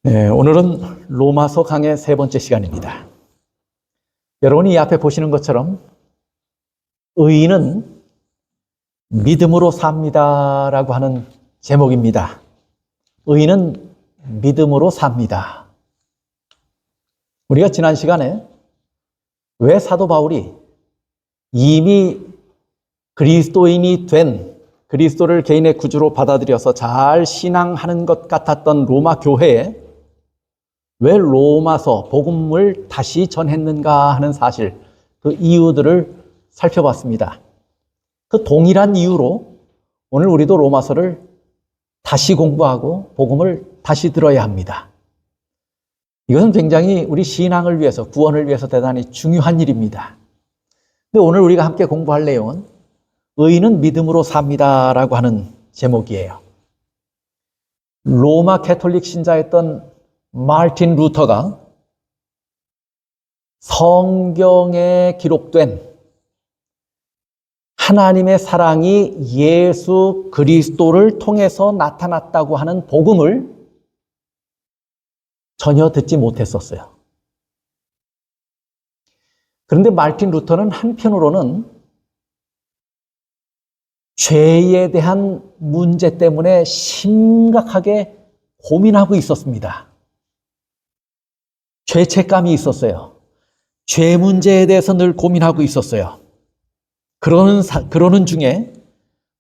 네, 오늘은 로마서 강의 세 번째 시간입니다. 여러분이 이 앞에 보시는 것처럼 의인은 믿음으로 삽니다라고 하는 제목입니다. 의인은 믿음으로 삽니다. 우리가 지난 시간에 왜 사도 바울이 이미 그리스도인이 된 그리스도를 개인의 구주로 받아들여서 잘 신앙하는 것 같았던 로마 교회에 왜 로마서 복음을 다시 전했는가 하는 사실, 그 이유들을 살펴봤습니다. 그 동일한 이유로 오늘 우리도 로마서를 다시 공부하고 복음을 다시 들어야 합니다. 이것은 굉장히 우리 신앙을 위해서, 구원을 위해서 대단히 중요한 일입니다. 근데 오늘 우리가 함께 공부할 내용은 의인은 믿음으로 삽니다라고 하는 제목이에요. 로마 캐톨릭 신자였던 마르틴 루터가 성경에 기록된 하나님의 사랑이 예수 그리스도를 통해서 나타났다고 하는 복음을 전혀 듣지 못했었어요. 그런데 마르틴 루터는 한편으로는 죄에 대한 문제 때문에 심각하게 고민하고 있었습니다. 죄책감이 있었어요. 죄 문제에 대해서 늘 고민하고 있었어요. 그러는 중에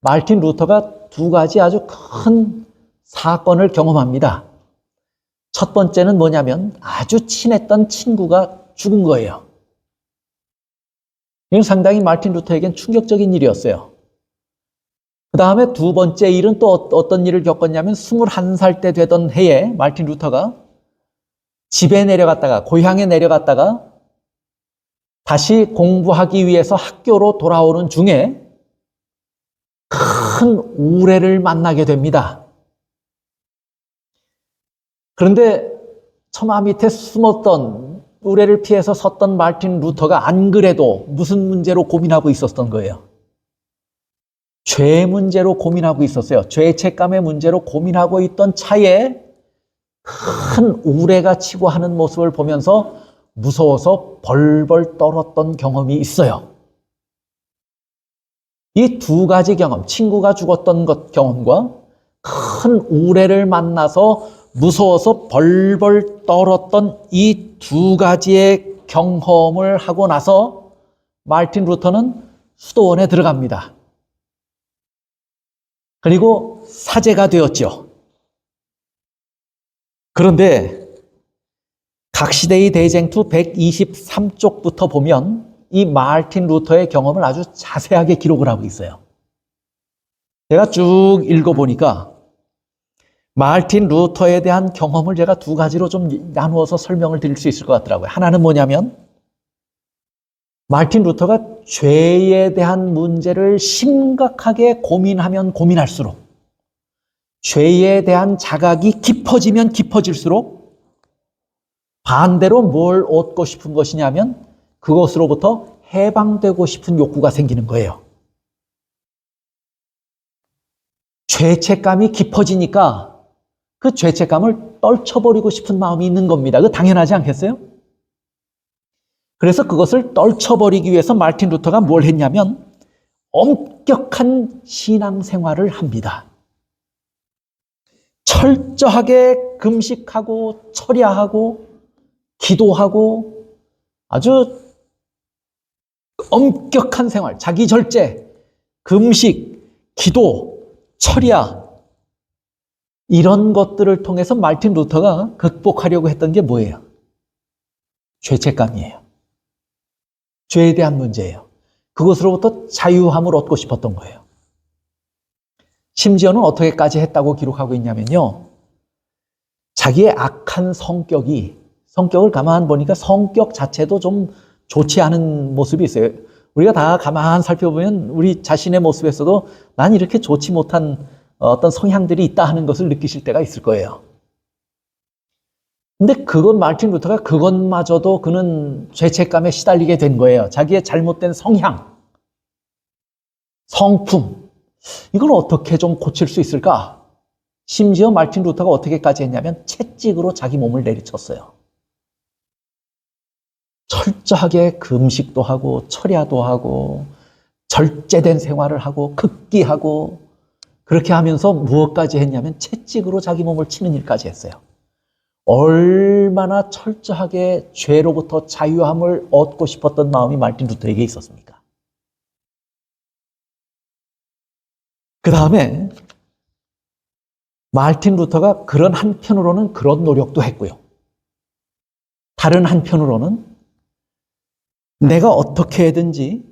마르틴 루터가 두 가지 아주 큰 사건을 경험합니다. 첫 번째는 뭐냐면 아주 친했던 친구가 죽은 거예요. 이건 상당히 마르틴 루터에겐 충격적인 일이었어요. 그 다음에 두 번째 일은 또 어떤 일을 겪었냐면 21살 때 되던 해에 마르틴 루터가 집에 내려갔다가, 고향에 내려갔다가 다시 공부하기 위해서 학교로 돌아오는 중에 큰 우레를 만나게 됩니다. 그런데 처마 밑에 숨었던, 우레를 피해서 섰던 마르틴 루터가 안 그래도 무슨 문제로 고민하고 있었던 거예요? 죄 문제로 고민하고 있었어요. 죄책감의 문제로 고민하고 있던 차에 큰 우레가 치고 하는 모습을 보면서 무서워서 벌벌 떨었던 경험이 있어요. 이 두 가지 경험, 친구가 죽었던 것 경험과 큰 우레를 만나서 무서워서 벌벌 떨었던 이 두 가지의 경험을 하고 나서 마르틴 루터는 수도원에 들어갑니다. 그리고 사제가 되었죠. 그런데 각시대의 대쟁투 123쪽부터 보면 이 마르틴 루터의 경험을 아주 자세하게 기록을 하고 있어요. 제가 쭉 읽어보니까 마르틴 루터에 대한 경험을 제가 두 가지로 좀 나누어서 설명을 드릴 수 있을 것 같더라고요. 하나는 뭐냐면 마르틴 루터가 죄에 대한 문제를 심각하게 고민하면 고민할수록, 죄에 대한 자각이 깊어지면 깊어질수록 반대로 뭘 얻고 싶은 것이냐면 그것으로부터 해방되고 싶은 욕구가 생기는 거예요. 죄책감이 깊어지니까 그 죄책감을 떨쳐버리고 싶은 마음이 있는 겁니다. 그거 당연하지 않겠어요? 그래서 그것을 떨쳐버리기 위해서 마르틴 루터가 뭘 했냐면 엄격한 신앙생활을 합니다. 철저하게 금식하고 철야하고 기도하고 아주 엄격한 생활, 자기 절제, 금식, 기도, 철야, 이런 것들을 통해서 마르틴 루터가 극복하려고 했던 게 뭐예요? 죄책감이에요. 죄에 대한 문제예요. 그것으로부터 자유함을 얻고 싶었던 거예요. 심지어는 어떻게까지 했다고 기록하고 있냐면요, 자기의 악한 성격을 가만 보니까 성격 자체도 좀 좋지 않은 모습이 있어요. 우리가 다 가만 살펴보면 우리 자신의 모습에서도 난 이렇게 좋지 못한 어떤 성향들이 있다 하는 것을 느끼실 때가 있을 거예요. 근데 마르틴 루터가 그것마저도 그는 죄책감에 시달리게 된 거예요. 자기의 잘못된 성향, 성품, 이걸 어떻게 좀 고칠 수 있을까? 심지어 마르틴 루터가 어떻게까지 했냐면 채찍으로 자기 몸을 내리쳤어요. 철저하게 금식도 하고 철야도 하고 절제된 생활을 하고 극기하고 그렇게 하면서 무엇까지 했냐면 채찍으로 자기 몸을 치는 일까지 했어요. 얼마나 철저하게 죄로부터 자유함을 얻고 싶었던 마음이 마르틴 루터에게 있었습니까? 그 다음에 마르틴 루터가 그런 한편으로는 그런 노력도 했고요. 다른 한편으로는 내가 어떻게든지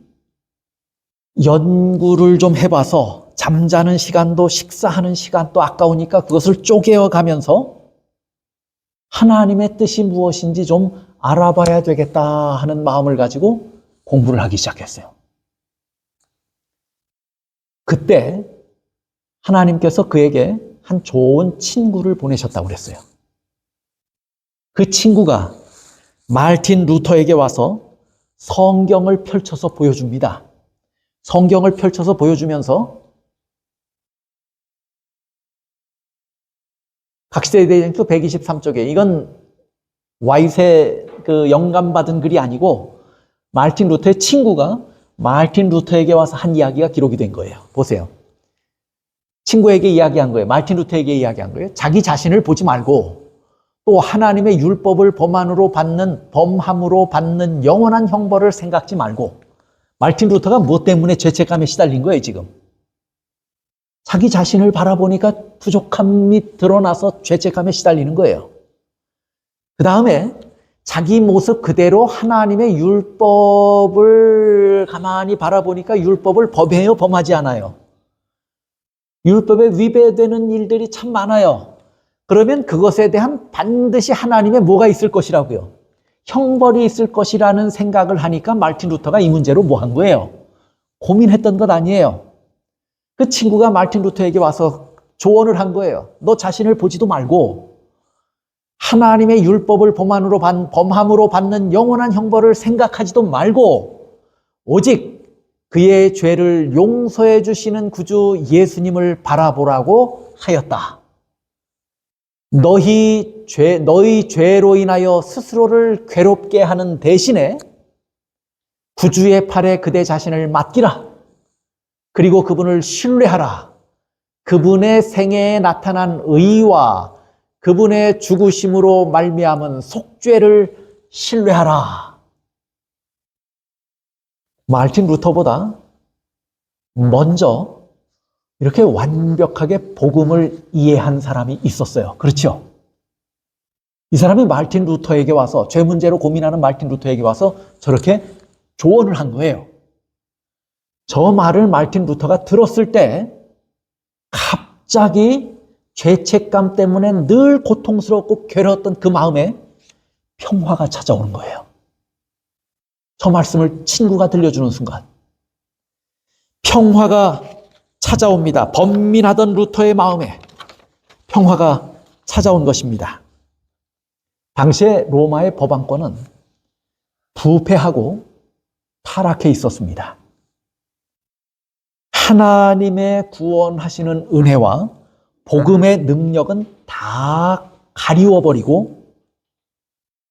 연구를 좀 해봐서 잠자는 시간도 식사하는 시간도 아까우니까 그것을 쪼개어 가면서 하나님의 뜻이 무엇인지 좀 알아봐야 되겠다 하는 마음을 가지고 공부를 하기 시작했어요. 그때 하나님께서 그에게 한 좋은 친구를 보내셨다고 그랬어요. 그 친구가 마르틴 루터에게 와서 성경을 펼쳐서 보여줍니다. 성경을 펼쳐서 보여주면서 각시대의 대쟁투 123쪽에 이건 와이세 영감받은 글이 아니고 마르틴 루터의 친구가 마르틴 루터에게 와서 한 이야기가 기록이 된 거예요. 보세요. 친구에게 이야기한 거예요. 마르틴 루터에게 이야기한 거예요. 자기 자신을 보지 말고 또 하나님의 율법을 범함으로 받는 영원한 형벌을 생각지 말고 마르틴 루터가 무엇 때문에 죄책감에 시달린 거예요, 지금? 자기 자신을 바라보니까 부족함이 드러나서 죄책감에 시달리는 거예요. 그 다음에 자기 모습 그대로 하나님의 율법을 가만히 바라보니까 율법을 범해요, 범하지 않아요? 율법에 위배되는 일들이 참 많아요. 그러면 그것에 대한 반드시 하나님의 뭐가 있을 것이라고요? 형벌이 있을 것이라는 생각을 하니까 마르틴 루터가 이 문제로 뭐 한 거예요? 고민했던 것 아니에요. 그 친구가 마르틴 루터에게 와서 조언을 한 거예요. 너 자신을 보지도 말고 하나님의 율법을 범함으로 받는 영원한 형벌을 생각하지도 말고 오직 그의 죄를 용서해 주시는 구주 예수님을 바라보라고 하였다. 너희 죄로 인하여 스스로를 괴롭게 하는 대신에 구주의 팔에 그대 자신을 맡기라. 그리고 그분을 신뢰하라. 그분의 생애에 나타난 의와 그분의 죽으심으로 말미암은 속죄를 신뢰하라. 마르틴 루터보다 먼저 이렇게 완벽하게 복음을 이해한 사람이 있었어요. 그렇죠? 이 사람이 마르틴 루터에게 와서 죄 문제로 고민하는 마르틴 루터에게 와서 저렇게 조언을 한 거예요. 저 말을 마르틴 루터가 들었을 때 갑자기 죄책감 때문에 늘 고통스럽고 괴로웠던 그 마음에 평화가 찾아오는 거예요. 저 말씀을 친구가 들려주는 순간 평화가 찾아옵니다. 번민하던 루터의 마음에 평화가 찾아온 것입니다. 당시에 로마의 법왕권은 부패하고 타락해 있었습니다. 하나님의 구원하시는 은혜와 복음의 능력은 다 가리워버리고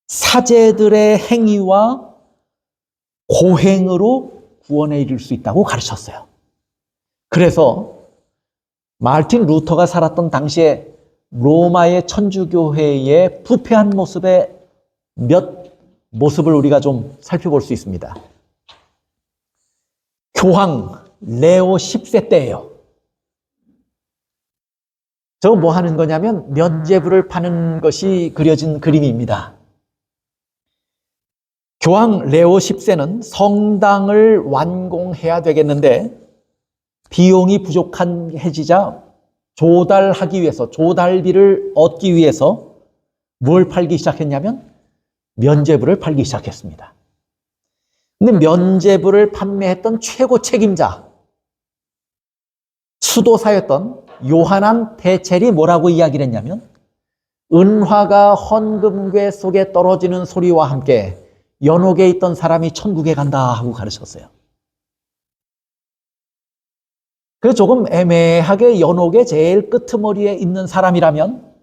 사제들의 행위와 고행으로 구원에 이를 수 있다고 가르쳤어요. 그래서 마르틴 루터가 살았던 당시에 로마의 천주교회의 부패한 모습의 몇 모습을 우리가 좀 살펴볼 수 있습니다. 교황 레오 10세 때예요. 저거 뭐 하는 거냐면 면죄부를 파는 것이 그려진 그림입니다. 교황 레오 10세는 성당을 완공해야 되겠는데 비용이 부족해지자 조달비를 얻기 위해서 뭘 팔기 시작했냐면 면죄부를 팔기 시작했습니다. 근데 면죄부를 판매했던 최고 책임자, 수도사였던 요하난 대첼이 뭐라고 이야기를 했냐면 은화가 헌금괴 속에 떨어지는 소리와 함께 연옥에 있던 사람이 천국에 간다 하고 가르쳤어요. 그래서 조금 애매하게 연옥의 제일 끄트머리에 있는 사람이라면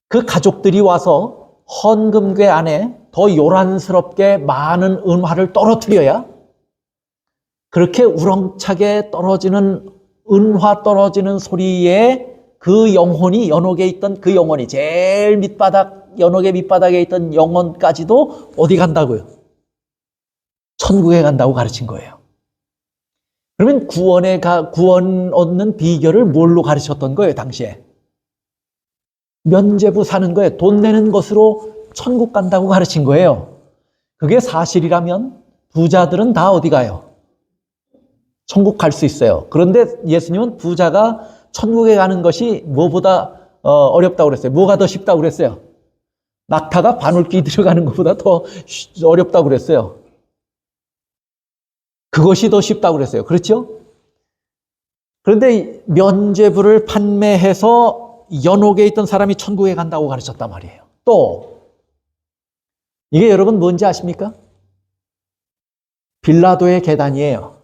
그 가족들이 와서 헌금궤 안에 더 요란스럽게 많은 은화를 떨어뜨려야 그렇게 우렁차게 떨어지는 은화 떨어지는 소리에 그 영혼이, 연옥에 있던 그 영혼이 제일 밑바닥, 연옥의 밑바닥에 있던 영혼까지도 어디 간다고요? 천국에 간다고 가르친 거예요. 그러면 구원 얻는 비결을 뭘로 가르쳤던 거예요, 당시에? 면죄부 사는 거예요. 돈 내는 것으로 천국 간다고 가르친 거예요. 그게 사실이라면 부자들은 다 어디 가요? 천국 갈 수 있어요. 그런데 예수님은 부자가 천국에 가는 것이 뭐보다 어렵다고 그랬어요. 뭐가 더 쉽다고 그랬어요? 낙타가 바늘귀 들어가는 것보다 더 어렵다고 그랬어요. 그것이 더 쉽다고 그랬어요. 그렇죠? 그런데 면죄부를 판매해서 연옥에 있던 사람이 천국에 간다고 가르쳤단 말이에요. 또 이게 여러분 뭔지 아십니까? 빌라도의 계단이에요.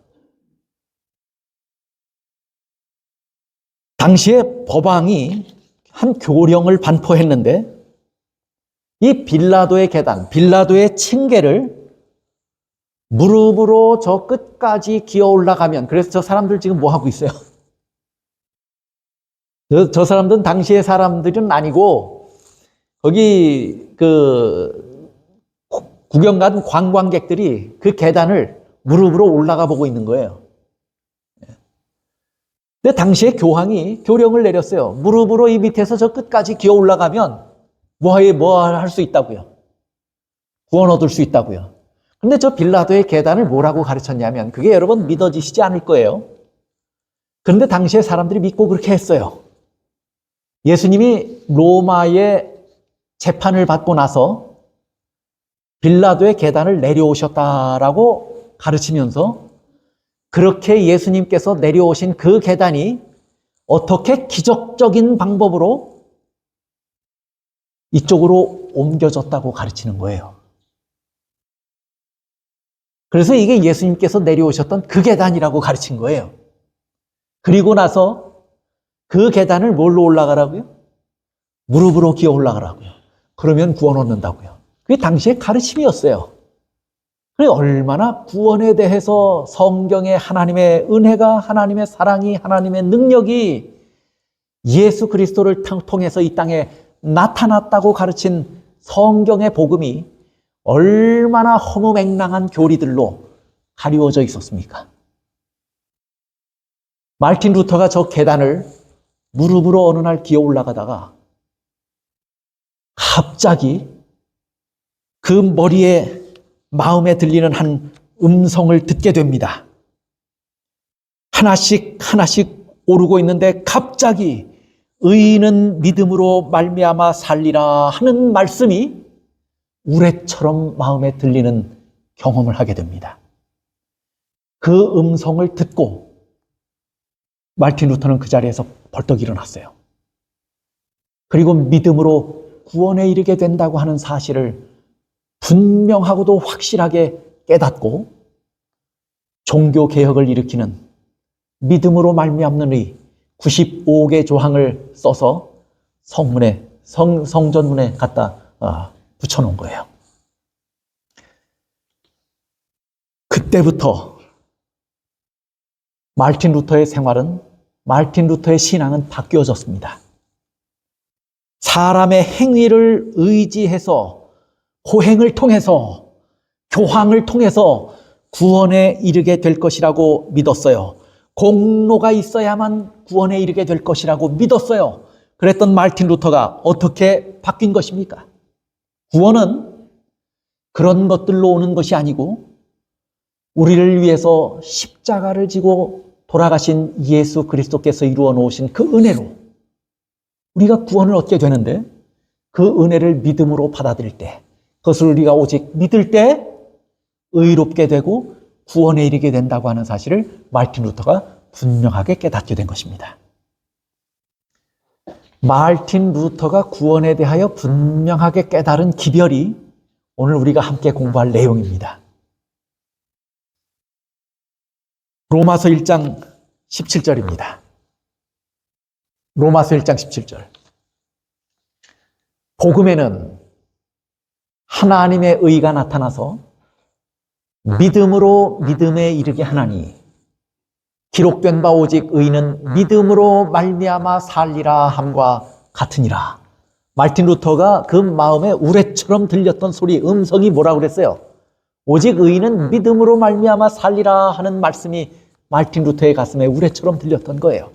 당시에 법왕이 한 교령을 반포했는데 이 빌라도의 계단, 빌라도의 층계를 무릎으로 저 끝까지 기어 올라가면, 그래서 저 사람들 지금 뭐 하고 있어요? 저 사람들은 당시의 사람들은 아니고 거기 구경 간 관광객들이 그 계단을 무릎으로 올라가 보고 있는 거예요. 근데 당시에 교황이 교령을 내렸어요. 무릎으로 이 밑에서 저 끝까지 기어 올라가면 뭐 할 수 있다고요? 구원 얻을 수 있다고요. 근데 저 빌라도의 계단을 뭐라고 가르쳤냐면, 그게 여러분 믿어지시지 않을 거예요. 그런데 당시에 사람들이 믿고 그렇게 했어요. 예수님이 로마의 재판을 받고 나서 빌라도의 계단을 내려오셨다라고 가르치면서, 그렇게 예수님께서 내려오신 그 계단이 어떻게 기적적인 방법으로 이쪽으로 옮겨졌다고 가르치는 거예요. 그래서 이게 예수님께서 내려오셨던 그 계단이라고 가르친 거예요. 그리고 나서 그 계단을 뭘로 올라가라고요? 무릎으로 기어 올라가라고요. 그러면 구원 얻는다고요. 그게 당시의 가르침이었어요. 얼마나 구원에 대해서 성경의 하나님의 은혜가, 하나님의 사랑이, 하나님의 능력이 예수 그리스도를 통해서 이 땅에 나타났다고 가르친 성경의 복음이 얼마나 허무맹랑한 교리들로 가리워져 있었습니까? 마르틴 루터가 저 계단을 무릎으로 어느 날 기어 올라가다가 갑자기 그 머리에 마음에 들리는 한 음성을 듣게 됩니다. 하나씩 오르고 있는데 갑자기 의인은 믿음으로 말미암아 살리라 하는 말씀이 우레처럼 마음에 들리는 경험을 하게 됩니다. 그 음성을 듣고 마르틴 루터는 그 자리에서 벌떡 일어났어요. 그리고 믿음으로 구원에 이르게 된다고 하는 사실을 분명하고도 확실하게 깨닫고 종교개혁을 일으키는 믿음으로 말미암는 의 95개 조항을 써서 성전문에 갖다 붙여놓은 거예요. 그때부터 마르틴 루터의 생활은, 마르틴 루터의 신앙은 바뀌어졌습니다. 사람의 행위를 의지해서, 고행을 통해서, 교황을 통해서 구원에 이르게 될 것이라고 믿었어요. 공로가 있어야만 구원에 이르게 될 것이라고 믿었어요. 그랬던 마르틴 루터가 어떻게 바뀐 것입니까? 구원은 그런 것들로 오는 것이 아니고 우리를 위해서 십자가를 지고 돌아가신 예수 그리스도께서 이루어 놓으신 그 은혜로 우리가 구원을 얻게 되는데, 그 은혜를 믿음으로 받아들일 때, 그것을 우리가 오직 믿을 때 의롭게 되고 구원에 이르게 된다고 하는 사실을 마르틴 루터가 분명하게 깨닫게 된 것입니다. 마르틴 루터가 구원에 대하여 분명하게 깨달은 기별이 오늘 우리가 함께 공부할 내용입니다. 로마서 1장 17절입니다. 로마서 1장 17절. 복음에는 하나님의 의가 나타나서 믿음으로 믿음에 이르게 하나니 기록된 바 오직 의인은 믿음으로 말미암아 살리라 함과 같으니라. 마르틴 루터가 그 마음에 우레처럼 들렸던 소리, 음성이 뭐라고 그랬어요? 오직 의인은 믿음으로 말미암아 살리라 하는 말씀이 마르틴 루터의 가슴에 우레처럼 들렸던 거예요.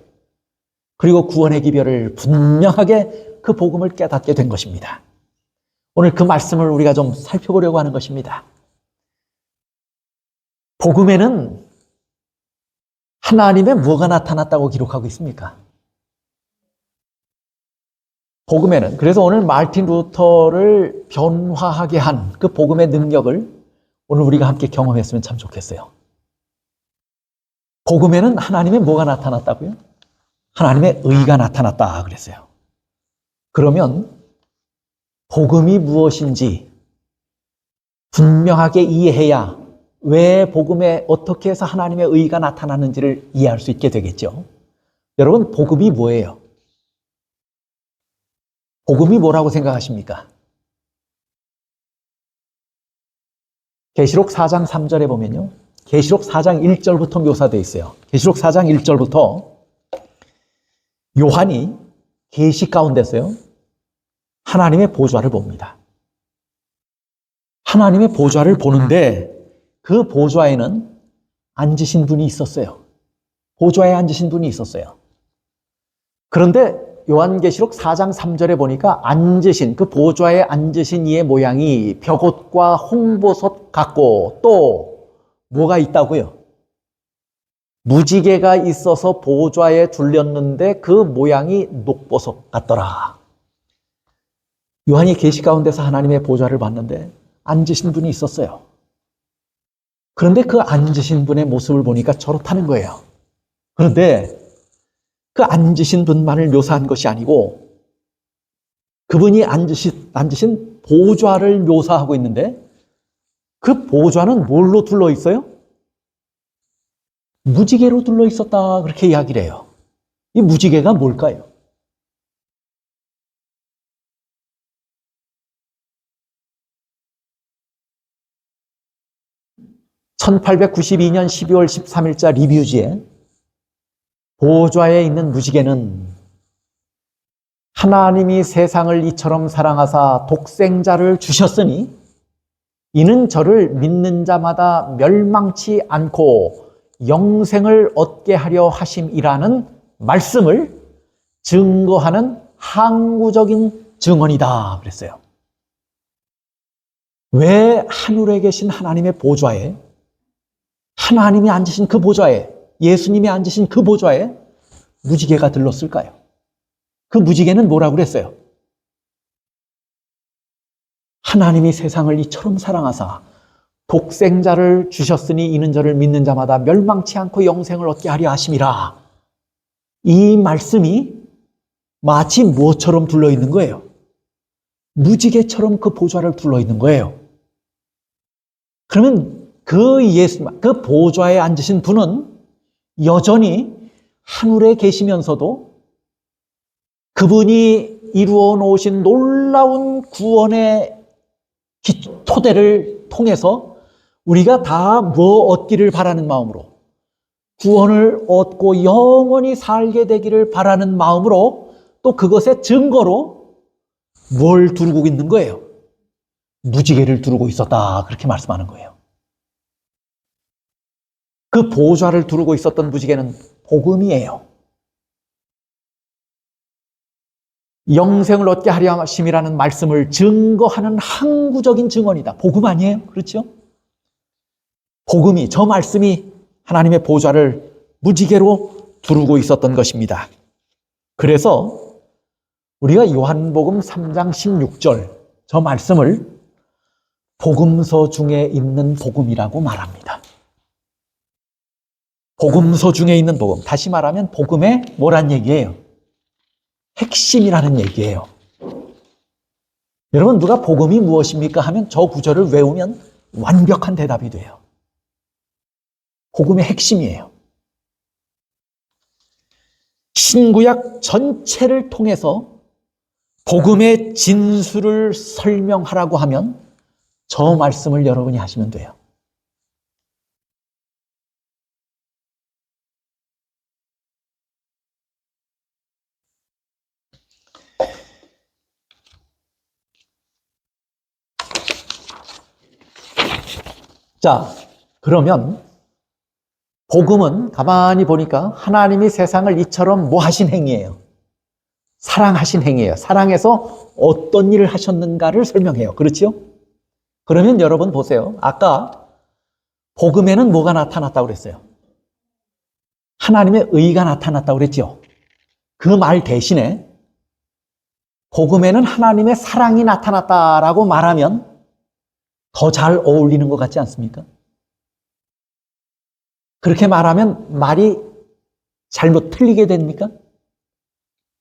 그리고 구원의 기별을 분명하게 그 복음을 깨닫게 된 것입니다. 오늘 그 말씀을 우리가 좀 살펴보려고 하는 것입니다. 복음에는 하나님의 뭐가 나타났다고 기록하고 있습니까? 복음에는, 그래서 오늘 마르틴 루터를 변화하게 한 그 복음의 능력을 오늘 우리가 함께 경험했으면 참 좋겠어요. 복음에는 하나님의 뭐가 나타났다고요? 하나님의 의가 나타났다 그랬어요. 그러면 복음이 무엇인지 분명하게 이해해야 왜 복음에 어떻게 해서 하나님의 의가 나타나는지를 이해할 수 있게 되겠죠. 여러분, 복음이 뭐예요? 복음이 뭐라고 생각하십니까? 계시록 4장 3절에 보면요, 계시록 4장 1절부터 묘사되어 있어요. 계시록 4장 1절부터 요한이 계시 가운데서요, 하나님의 보좌를 봅니다. 하나님의 보좌를 보는데 그 보좌에는 앉으신 분이 있었어요. 보좌에 앉으신 분이 있었어요. 그런데 요한계시록 4장 3절에 보니까 앉으신, 그 보좌에 앉으신 이의 모양이 벽옷과 홍보석 같고 또 뭐가 있다고요? 무지개가 있어서 보좌에 둘렸는데 그 모양이 녹보석 같더라. 요한이 계시 가운데서 하나님의 보좌를 봤는데 앉으신 분이 있었어요. 그런데 그 앉으신 분의 모습을 보니까 저렇다는 거예요. 그런데 그 앉으신 분만을 묘사한 것이 아니고 그분이 앉으신 보좌를 묘사하고 있는데 그 보좌는 뭘로 둘러 있어요? 무지개로 둘러 있었다, 그렇게 이야기를 해요. 이 무지개가 뭘까요? (1892년 12월 13일자) 리뷰지에 보좌에 있는 무지개는 하나님이 세상을 이처럼 사랑하사 독생자를 주셨으니 이는 저를 믿는 자마다 멸망치 않고 영생을 얻게 하려 하심이라는 말씀을 증거하는 항구적인 증언이다 그랬어요. 왜 하늘에 계신 하나님의 보좌에, 하나님이 앉으신 그 보좌에, 예수님이 앉으신 그 보좌에 무지개가 들렀을까요? 그 무지개는 뭐라고 그랬어요? 하나님이 세상을 이처럼 사랑하사 독생자를 주셨으니 이는 저를 믿는 자마다 멸망치 않고 영생을 얻게 하려 하심이라. 이 말씀이 마치 무엇처럼 둘러있는 거예요? 무지개처럼 그 보좌를 둘러있는 거예요. 그러면 그 보좌에 앉으신 분은 여전히 하늘에 계시면서도 그분이 이루어 놓으신 놀라운 구원의 토대를 통해서 우리가 다 뭐 얻기를 바라는 마음으로, 구원을 얻고 영원히 살게 되기를 바라는 마음으로, 또 그것의 증거로 뭘 두르고 있는 거예요? 무지개를 두르고 있었다, 그렇게 말씀하는 거예요. 그 보좌를 두르고 있었던 무지개는 복음이에요. 영생을 얻게 하려 하심이라는 말씀을 증거하는 항구적인 증언이다. 복음 아니에요? 그렇죠? 복음이, 저 말씀이 하나님의 보좌를 무지개로 두르고 있었던 것입니다. 그래서 우리가 요한복음 3장 16절 저 말씀을 복음서 중에 있는 복음이라고 말합니다. 복음서 중에 있는 복음, 다시 말하면 복음의 뭐란 얘기예요? 핵심이라는 얘기예요. 여러분, 누가 복음이 무엇입니까 하면 저 구절을 외우면 완벽한 대답이 돼요. 복음의 핵심이에요. 신구약 전체를 통해서 복음의 진수를 설명하라고 하면 저 말씀을 여러분이 하시면 돼요. 자, 그러면 복음은 가만히 보니까 하나님이 세상을 이처럼 뭐 하신 행위예요? 사랑하신 행위예요. 사랑해서 어떤 일을 하셨는가를 설명해요. 그렇죠? 그러면 여러분 보세요. 아까 복음에는 뭐가 나타났다고 그랬어요? 하나님의 의가 나타났다고 그랬죠? 그 말 대신에 복음에는 하나님의 사랑이 나타났다라고 말하면 더 잘 어울리는 것 같지 않습니까? 그렇게 말하면 말이 잘못 틀리게 됩니까?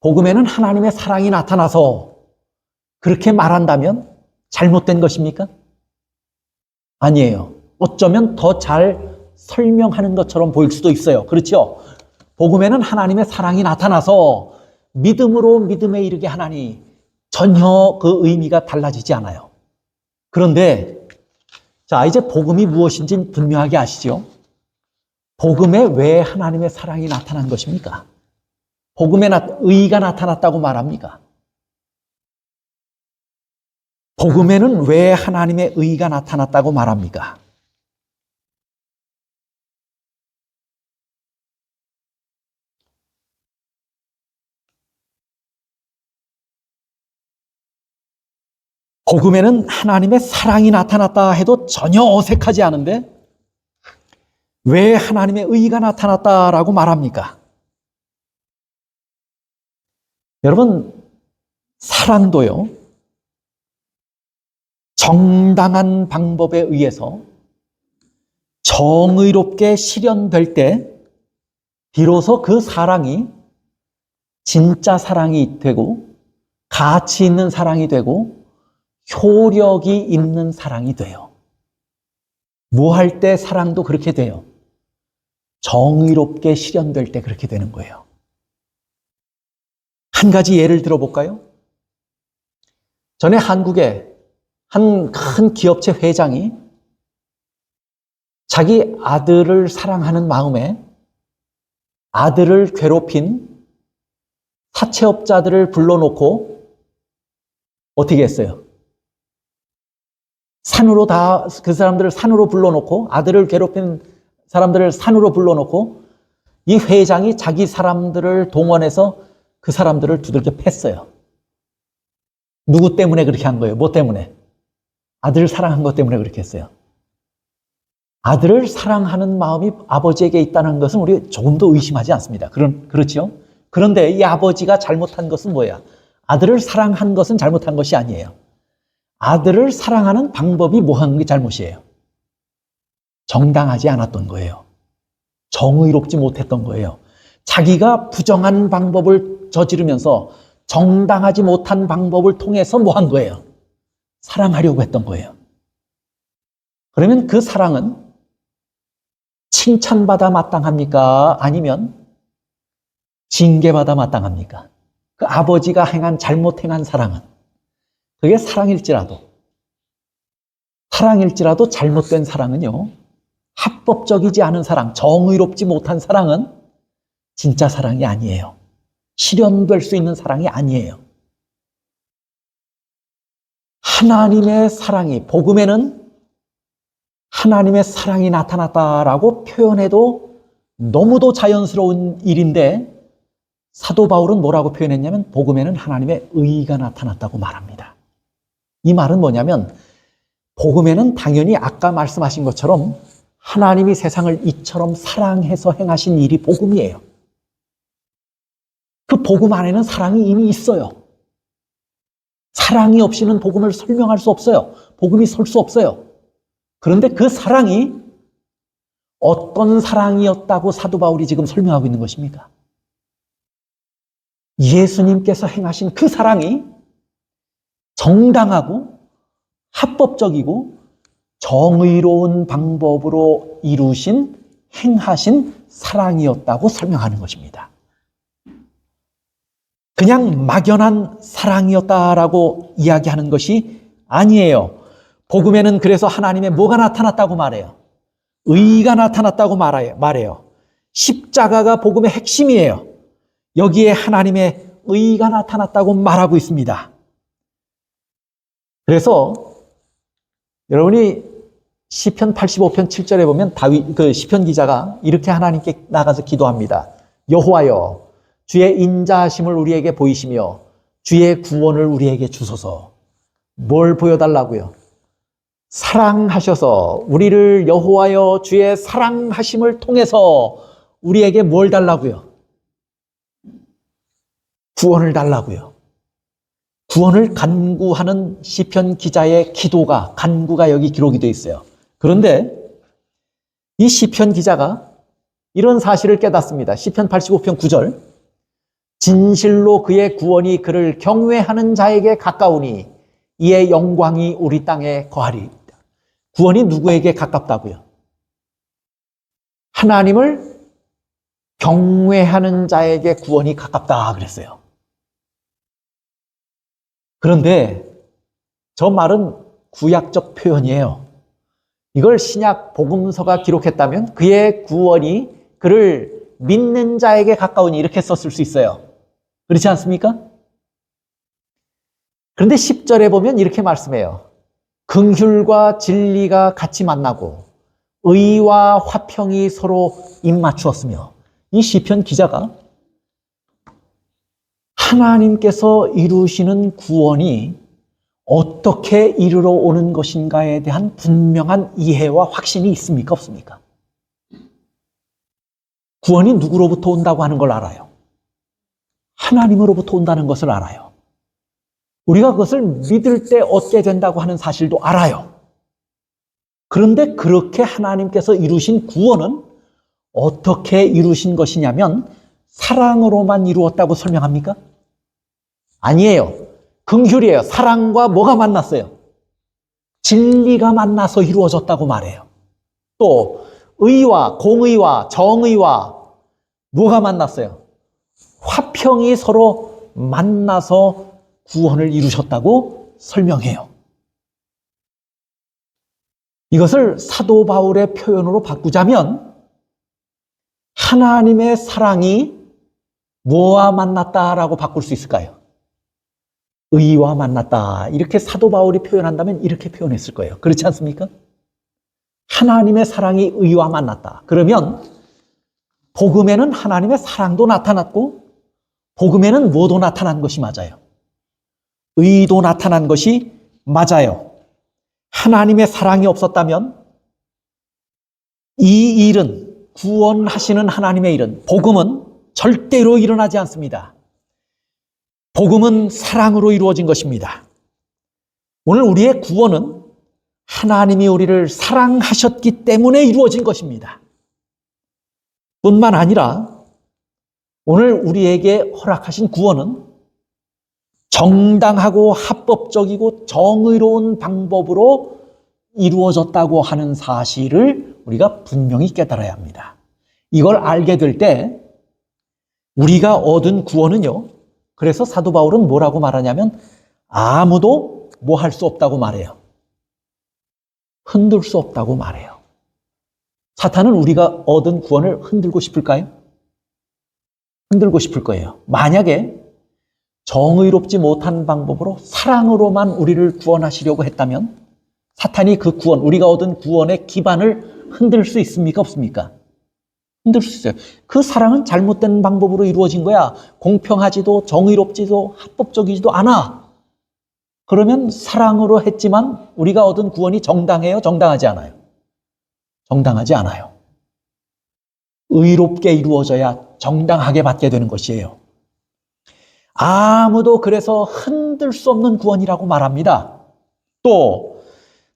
복음에는 하나님의 사랑이 나타나서 그렇게 말한다면 잘못된 것입니까? 아니에요. 어쩌면 더 잘 설명하는 것처럼 보일 수도 있어요. 그렇죠? 복음에는 하나님의 사랑이 나타나서 믿음으로 믿음에 이르게 하나니 전혀 그 의미가 달라지지 않아요. 그런데 자, 이제 복음이 무엇인지 분명하게 아시죠? 복음에 왜 하나님의 사랑이 나타난 것입니까? 복음에 의가 나타났다고 말합니까? 복음에는 왜 하나님의 의가 나타났다고 말합니까? 복음에는 하나님의 사랑이 나타났다 해도 전혀 어색하지 않은데 왜 하나님의 의가 나타났다라고 말합니까? 여러분, 사랑도요, 정당한 방법에 의해서 정의롭게 실현될 때 비로소 그 사랑이 진짜 사랑이 되고 가치 있는 사랑이 되고 효력이 있는 사랑이 돼요. 뭐 할 때 사랑도 그렇게 돼요? 정의롭게 실현될 때 그렇게 되는 거예요. 한 가지 예를 들어볼까요? 전에 한국에 한 큰 기업체 회장이 자기 아들을 사랑하는 마음에 아들을 괴롭힌 사채업자들을 불러놓고 어떻게 했어요? 그 사람들을 산으로 불러놓고 아들을 괴롭힌 사람들을 산으로 불러놓고 이 회장이 자기 사람들을 동원해서 그 사람들을 두들겨 팼어요. 누구 때문에 그렇게 한 거예요? 뭐 때문에? 아들을 사랑한 것 때문에 그렇게 했어요. 아들을 사랑하는 마음이 아버지에게 있다는 것은 우리 조금도 의심하지 않습니다. 그렇죠? 그런데 이 아버지가 잘못한 것은 뭐야? 아들을 사랑한 것은 잘못한 것이 아니에요. 아들을 사랑하는 방법이 뭐한 게 잘못이에요? 정당하지 않았던 거예요. 정의롭지 못했던 거예요. 자기가 부정한 방법을 저지르면서 정당하지 못한 방법을 통해서 뭐 한 거예요? 사랑하려고 했던 거예요. 그러면 그 사랑은 칭찬받아 마땅합니까? 아니면 징계받아 마땅합니까? 그 아버지가 잘못 행한 사랑은 그게 사랑일지라도 잘못된 사랑은요, 합법적이지 않은 사랑, 정의롭지 못한 사랑은 진짜 사랑이 아니에요. 실현될 수 있는 사랑이 아니에요. 하나님의 사랑이, 복음에는 하나님의 사랑이 나타났다라고 표현해도 너무도 자연스러운 일인데 사도 바울은 뭐라고 표현했냐면 복음에는 하나님의 의가 나타났다고 말합니다. 이 말은 뭐냐면 복음에는 당연히 아까 말씀하신 것처럼 하나님이 세상을 이처럼 사랑해서 행하신 일이 복음이에요. 그 복음 안에는 사랑이 이미 있어요. 사랑이 없이는 복음을 설명할 수 없어요. 복음이 설 수 없어요. 그런데 그 사랑이 어떤 사랑이었다고 사도 바울이 지금 설명하고 있는 것입니까? 예수님께서 행하신 그 사랑이 정당하고 합법적이고 정의로운 방법으로 이루신 행하신 사랑이었다고 설명하는 것입니다. 그냥 막연한 사랑이었다라고 이야기하는 것이 아니에요. 복음에는 그래서 하나님의 뭐가 나타났다고 말해요? 의가 나타났다고 말해요. 십자가가 복음의 핵심이에요. 여기에 하나님의 의가 나타났다고 말하고 있습니다. 그래서 여러분이 시편 85편 7절에 보면 시편 기자가 이렇게 하나님께 나가서 기도합니다. 여호와여, 주의 인자하심을 우리에게 보이시며 주의 구원을 우리에게 주소서. 뭘 보여달라고요? 사랑하셔서 우리를 여호와여 주의 사랑하심을 통해서 우리에게 뭘 달라고요? 구원을 달라고요. 구원을 간구하는 시편 기자의 기도가, 간구가 여기 기록이 되어 있어요. 그런데 이 시편 기자가 이런 사실을 깨닫습니다. 시편 85편 9절. 진실로 그의 구원이 그를 경외하는 자에게 가까우니 이의 영광이 우리 땅에 거하리이다. 구원이 누구에게 가깝다고요? 하나님을 경외하는 자에게 구원이 가깝다 그랬어요. 그런데 저 말은 구약적 표현이에요. 이걸 신약 복음서가 기록했다면 그의 구원이 그를 믿는 자에게 가까우니 이렇게 썼을 수 있어요. 그렇지 않습니까? 그런데 10절에 보면 이렇게 말씀해요. 긍휼과 진리가 같이 만나고 의와 화평이 서로 입맞추었으며, 이 시편 기자가 하나님께서 이루시는 구원이 어떻게 이르러 오는 것인가에 대한 분명한 이해와 확신이 있습니까? 없습니까? 구원이 누구로부터 온다고 하는 걸 알아요. 하나님으로부터 온다는 것을 알아요. 우리가 그것을 믿을 때 얻게 된다고 하는 사실도 알아요. 그런데 그렇게 하나님께서 이루신 구원은 어떻게 이루신 것이냐면 사랑으로만 이루었다고 설명합니까? 아니에요. 긍휼이에요. 사랑과 뭐가 만났어요? 진리가 만나서 이루어졌다고 말해요. 또 의와 공의와 정의와 뭐가 만났어요? 화평이 서로 만나서 구원을 이루셨다고 설명해요. 이것을 사도 바울의 표현으로 바꾸자면 하나님의 사랑이 뭐와 만났다라고 바꿀 수 있을까요? 의와 만났다. 이렇게 사도 바울이 표현한다면 이렇게 표현했을 거예요. 그렇지 않습니까? 하나님의 사랑이 의와 만났다. 그러면 복음에는 하나님의 사랑도 나타났고 복음에는 뭐도 나타난 것이 맞아요? 의도 나타난 것이 맞아요. 하나님의 사랑이 없었다면 이 일은, 구원하시는 하나님의 일은, 복음은 절대로 일어나지 않습니다. 복음은 사랑으로 이루어진 것입니다. 오늘 우리의 구원은 하나님이 우리를 사랑하셨기 때문에 이루어진 것입니다. 뿐만 아니라 오늘 우리에게 허락하신 구원은 정당하고 합법적이고 정의로운 방법으로 이루어졌다고 하는 사실을 우리가 분명히 깨달아야 합니다. 이걸 알게 될 때 우리가 얻은 구원은요, 그래서 사도 바울은 뭐라고 말하냐면 아무도 뭐 할 수 없다고 말해요. 흔들 수 없다고 말해요. 사탄은 우리가 얻은 구원을 흔들고 싶을까요? 흔들고 싶을 거예요. 만약에 정의롭지 못한 방법으로 사랑으로만 우리를 구원하시려고 했다면 사탄이 그 구원, 우리가 얻은 구원의 기반을 흔들 수 있습니까? 없습니까? 흔들 수 있어요. 그 사랑은 잘못된 방법으로 이루어진 거야. 공평하지도 정의롭지도 합법적이지도 않아. 그러면 사랑으로 했지만 우리가 얻은 구원이 정당해요? 정당하지 않아요? 정당하지 않아요. 의롭게 이루어져야 정당하게 받게 되는 것이에요. 아무도 그래서 흔들 수 없는 구원이라고 말합니다. 또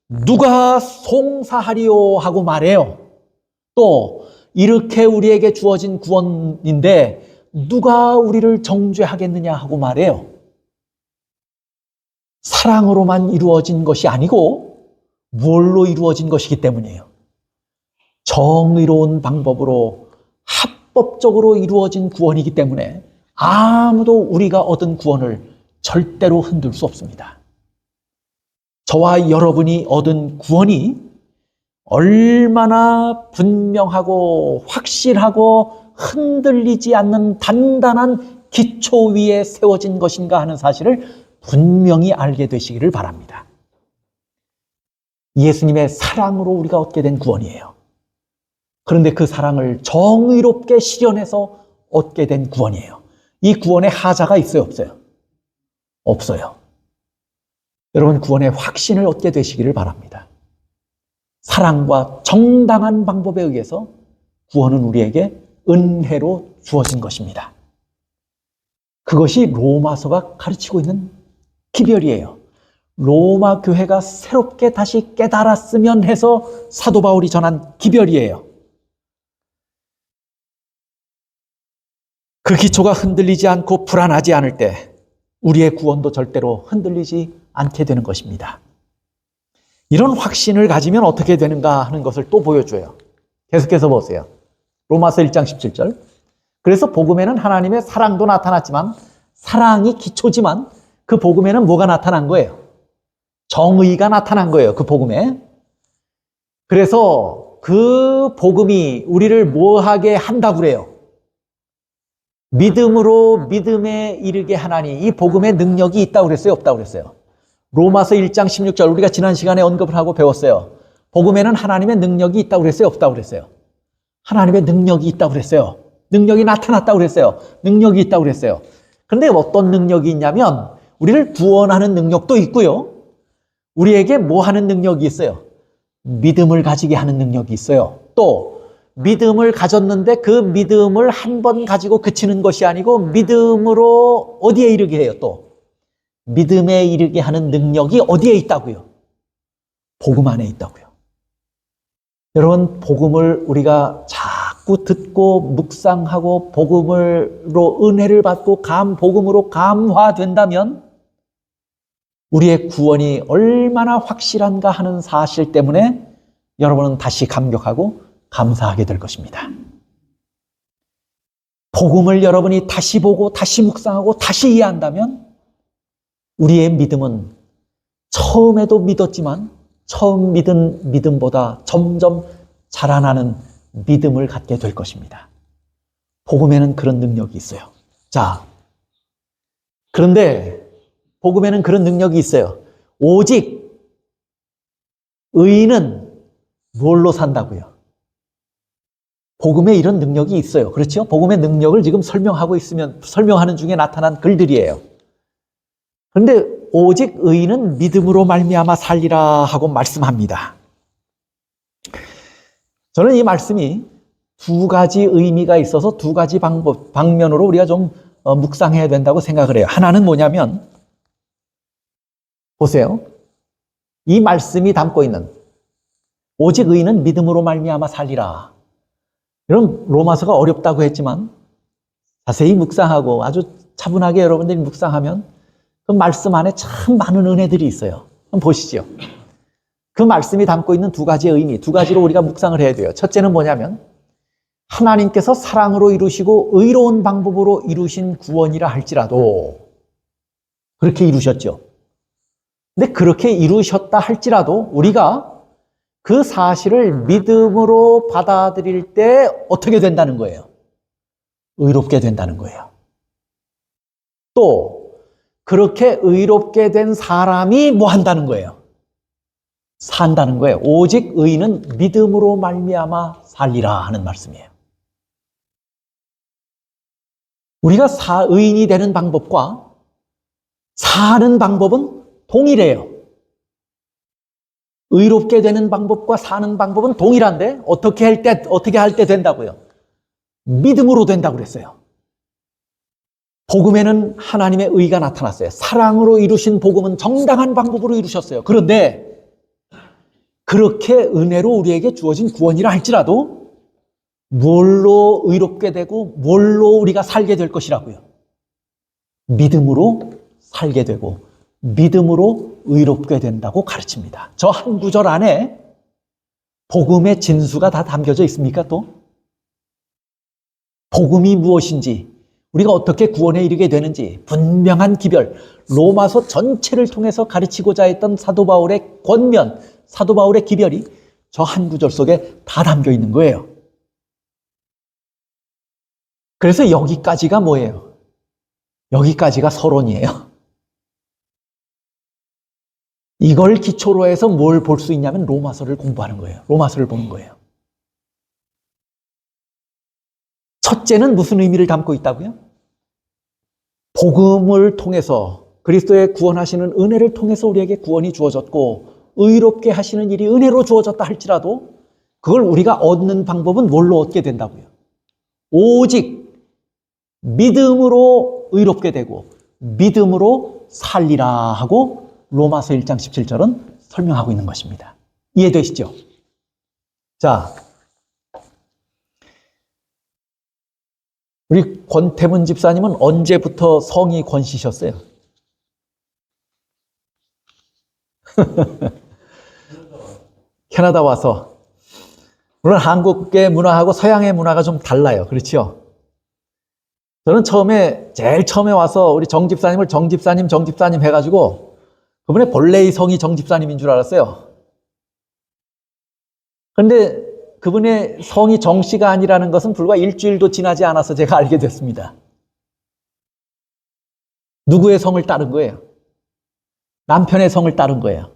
누가 송사하리요 하고 말해요. 또 이렇게 우리에게 주어진 구원인데 누가 우리를 정죄하겠느냐 하고 말해요. 사랑으로만 이루어진 것이 아니고 뭘로 이루어진 것이기 때문이에요. 정의로운 방법으로 합법적으로 이루어진 구원이기 때문에 아무도 우리가 얻은 구원을 절대로 흔들 수 없습니다. 저와 여러분이 얻은 구원이 얼마나 분명하고 확실하고 흔들리지 않는 단단한 기초 위에 세워진 것인가 하는 사실을 분명히 알게 되시기를 바랍니다. 예수님의 사랑으로 우리가 얻게 된 구원이에요. 그런데 그 사랑을 정의롭게 실현해서 얻게 된 구원이에요. 이 구원에 하자가 있어요, 없어요? 없어요. 여러분, 구원의 확신을 얻게 되시기를 바랍니다. 사랑과 정당한 방법에 의해서 구원은 우리에게 은혜로 주어진 것입니다. 그것이 로마서가 가르치고 있는 기별이에요. 로마 교회가 새롭게 다시 깨달았으면 해서 사도 바울이 전한 기별이에요. 그 기초가 흔들리지 않고 불안하지 않을 때 우리의 구원도 절대로 흔들리지 않게 되는 것입니다. 이런 확신을 가지면 어떻게 되는가 하는 것을 또 보여줘요. 계속해서 보세요. 로마서 1장 17절. 그래서 복음에는 하나님의 사랑도 나타났지만, 사랑이 기초지만 그 복음에는 뭐가 나타난 거예요? 정의가 나타난 거예요, 그 복음에. 그래서 그 복음이 우리를 뭐하게 한다고 그래요? 믿음으로 믿음에 이르게 하나니, 이 복음의 능력이 있다고 그랬어요, 없다고 그랬어요? 로마서 1장 16절, 우리가 지난 시간에 언급을 하고 배웠어요. 복음에는 하나님의 능력이 있다고 그랬어요, 없다고 그랬어요? 하나님의 능력이 있다고 그랬어요. 능력이 나타났다고 그랬어요. 능력이 있다고 그랬어요. 그런데 어떤 능력이 있냐면 우리를 구원하는 능력도 있고요. 우리에게 뭐 하는 능력이 있어요? 믿음을 가지게 하는 능력이 있어요. 또 믿음을 가졌는데 그 믿음을 한 번 가지고 그치는 것이 아니고 믿음으로 어디에 이르게 해요? 또 믿음에 이르게 하는 능력이 어디에 있다고요? 복음 안에 있다고요. 여러분, 복음을 우리가 자꾸 듣고 묵상하고 복음으로 은혜를 받고 복음으로 감화된다면 우리의 구원이 얼마나 확실한가 하는 사실 때문에 여러분은 다시 감격하고 감사하게 될 것입니다. 복음을 여러분이 다시 보고 다시 묵상하고 다시 이해한다면 우리의 믿음은 처음에도 믿었지만 처음 믿은 믿음보다 점점 자라나는 믿음을 갖게 될 것입니다. 복음에는 그런 능력이 있어요. 자, 그런데 복음에는 그런 능력이 있어요. 오직 의인은 뭘로 산다고요? 복음에 이런 능력이 있어요. 그렇죠? 복음의 능력을 지금 설명하는 중에 나타난 글들이에요. 그런데 오직 의인은 믿음으로 말미암아 살리라 하고 말씀합니다. 저는 이 말씀이 두 가지 의미가 있어서 두 가지 방면으로 우리가 좀 묵상해야 된다고 생각을 해요. 하나는 뭐냐면, 보세요. 이 말씀이 담고 있는 오직 의인은 믿음으로 말미암아 살리라. 이런 로마서가 어렵다고 했지만 자세히 묵상하고 아주 차분하게 여러분들이 묵상하면 그 말씀 안에 참 많은 은혜들이 있어요. 한번 보시죠. 그 말씀이 담고 있는 두 가지의 의미, 두 가지로 우리가 묵상을 해야 돼요. 첫째는 뭐냐면 하나님께서 사랑으로 이루시고 의로운 방법으로 이루신 구원이라 할지라도 그렇게 이루셨죠. 근데 그렇게 이루셨다 할지라도 우리가 그 사실을 믿음으로 받아들일 때 어떻게 된다는 거예요? 의롭게 된다는 거예요. 또 그렇게 의롭게 된 사람이 뭐 한다는 거예요? 산다는 거예요. 오직 의인은 믿음으로 말미암아 살리라 하는 말씀이에요. 우리가 의인이 되는 방법과 사는 방법은 동일해요. 의롭게 되는 방법과 사는 방법은 동일한데 어떻게 할 때 된다고요? 믿음으로 된다고 그랬어요. 복음에는 하나님의 의가 나타났어요. 사랑으로 이루신 복음은 정당한 방법으로 이루셨어요. 그런데 그렇게 은혜로 우리에게 주어진 구원이라 할지라도 뭘로 의롭게 되고 뭘로 우리가 살게 될 것이라고요? 믿음으로 살게 되고 믿음으로 의롭게 된다고 가르칩니다. 저 한 구절 안에 복음의 진수가 다 담겨져 있습니까? 또 복음이 무엇인지, 우리가 어떻게 구원에 이르게 되는지 분명한 기별, 로마서 전체를 통해서 가르치고자 했던 사도 바울의 권면, 사도 바울의 기별이 저 한 구절 속에 다 담겨 있는 거예요. 그래서 여기까지가 뭐예요? 여기까지가 서론이에요. 이걸 기초로 해서 뭘 볼 수 있냐면 로마서를 공부하는 거예요. 로마서를 보는 거예요. 첫째는 무슨 의미를 담고 있다고요? 복음을 통해서 그리스도의 구원하시는 은혜를 통해서 우리에게 구원이 주어졌고 의롭게 하시는 일이 은혜로 주어졌다 할지라도 그걸 우리가 얻는 방법은 뭘로 얻게 된다고요? 오직 믿음으로 의롭게 되고 믿음으로 살리라 하고 로마서 1장 17절은 설명하고 있는 것입니다. 이해되시죠? 자, 우리 권태문 집사님은 언제부터 성이 권씨셨어요? 캐나다 와서. 물론 한국의 문화하고 서양의 문화가 좀 달라요. 그렇죠? 저는 제일 처음에 와서 우리 정 집사님을 정 집사님 해가지고 그분의 본래의 성이 정 집사님인 줄 알았어요. 그런데 그분의 성이 정 씨가 아니라는 것은 불과 일주일도 지나지 않아서 제가 알게 됐습니다. 누구의 성을 따른 거예요? 남편의 성을 따른 거예요.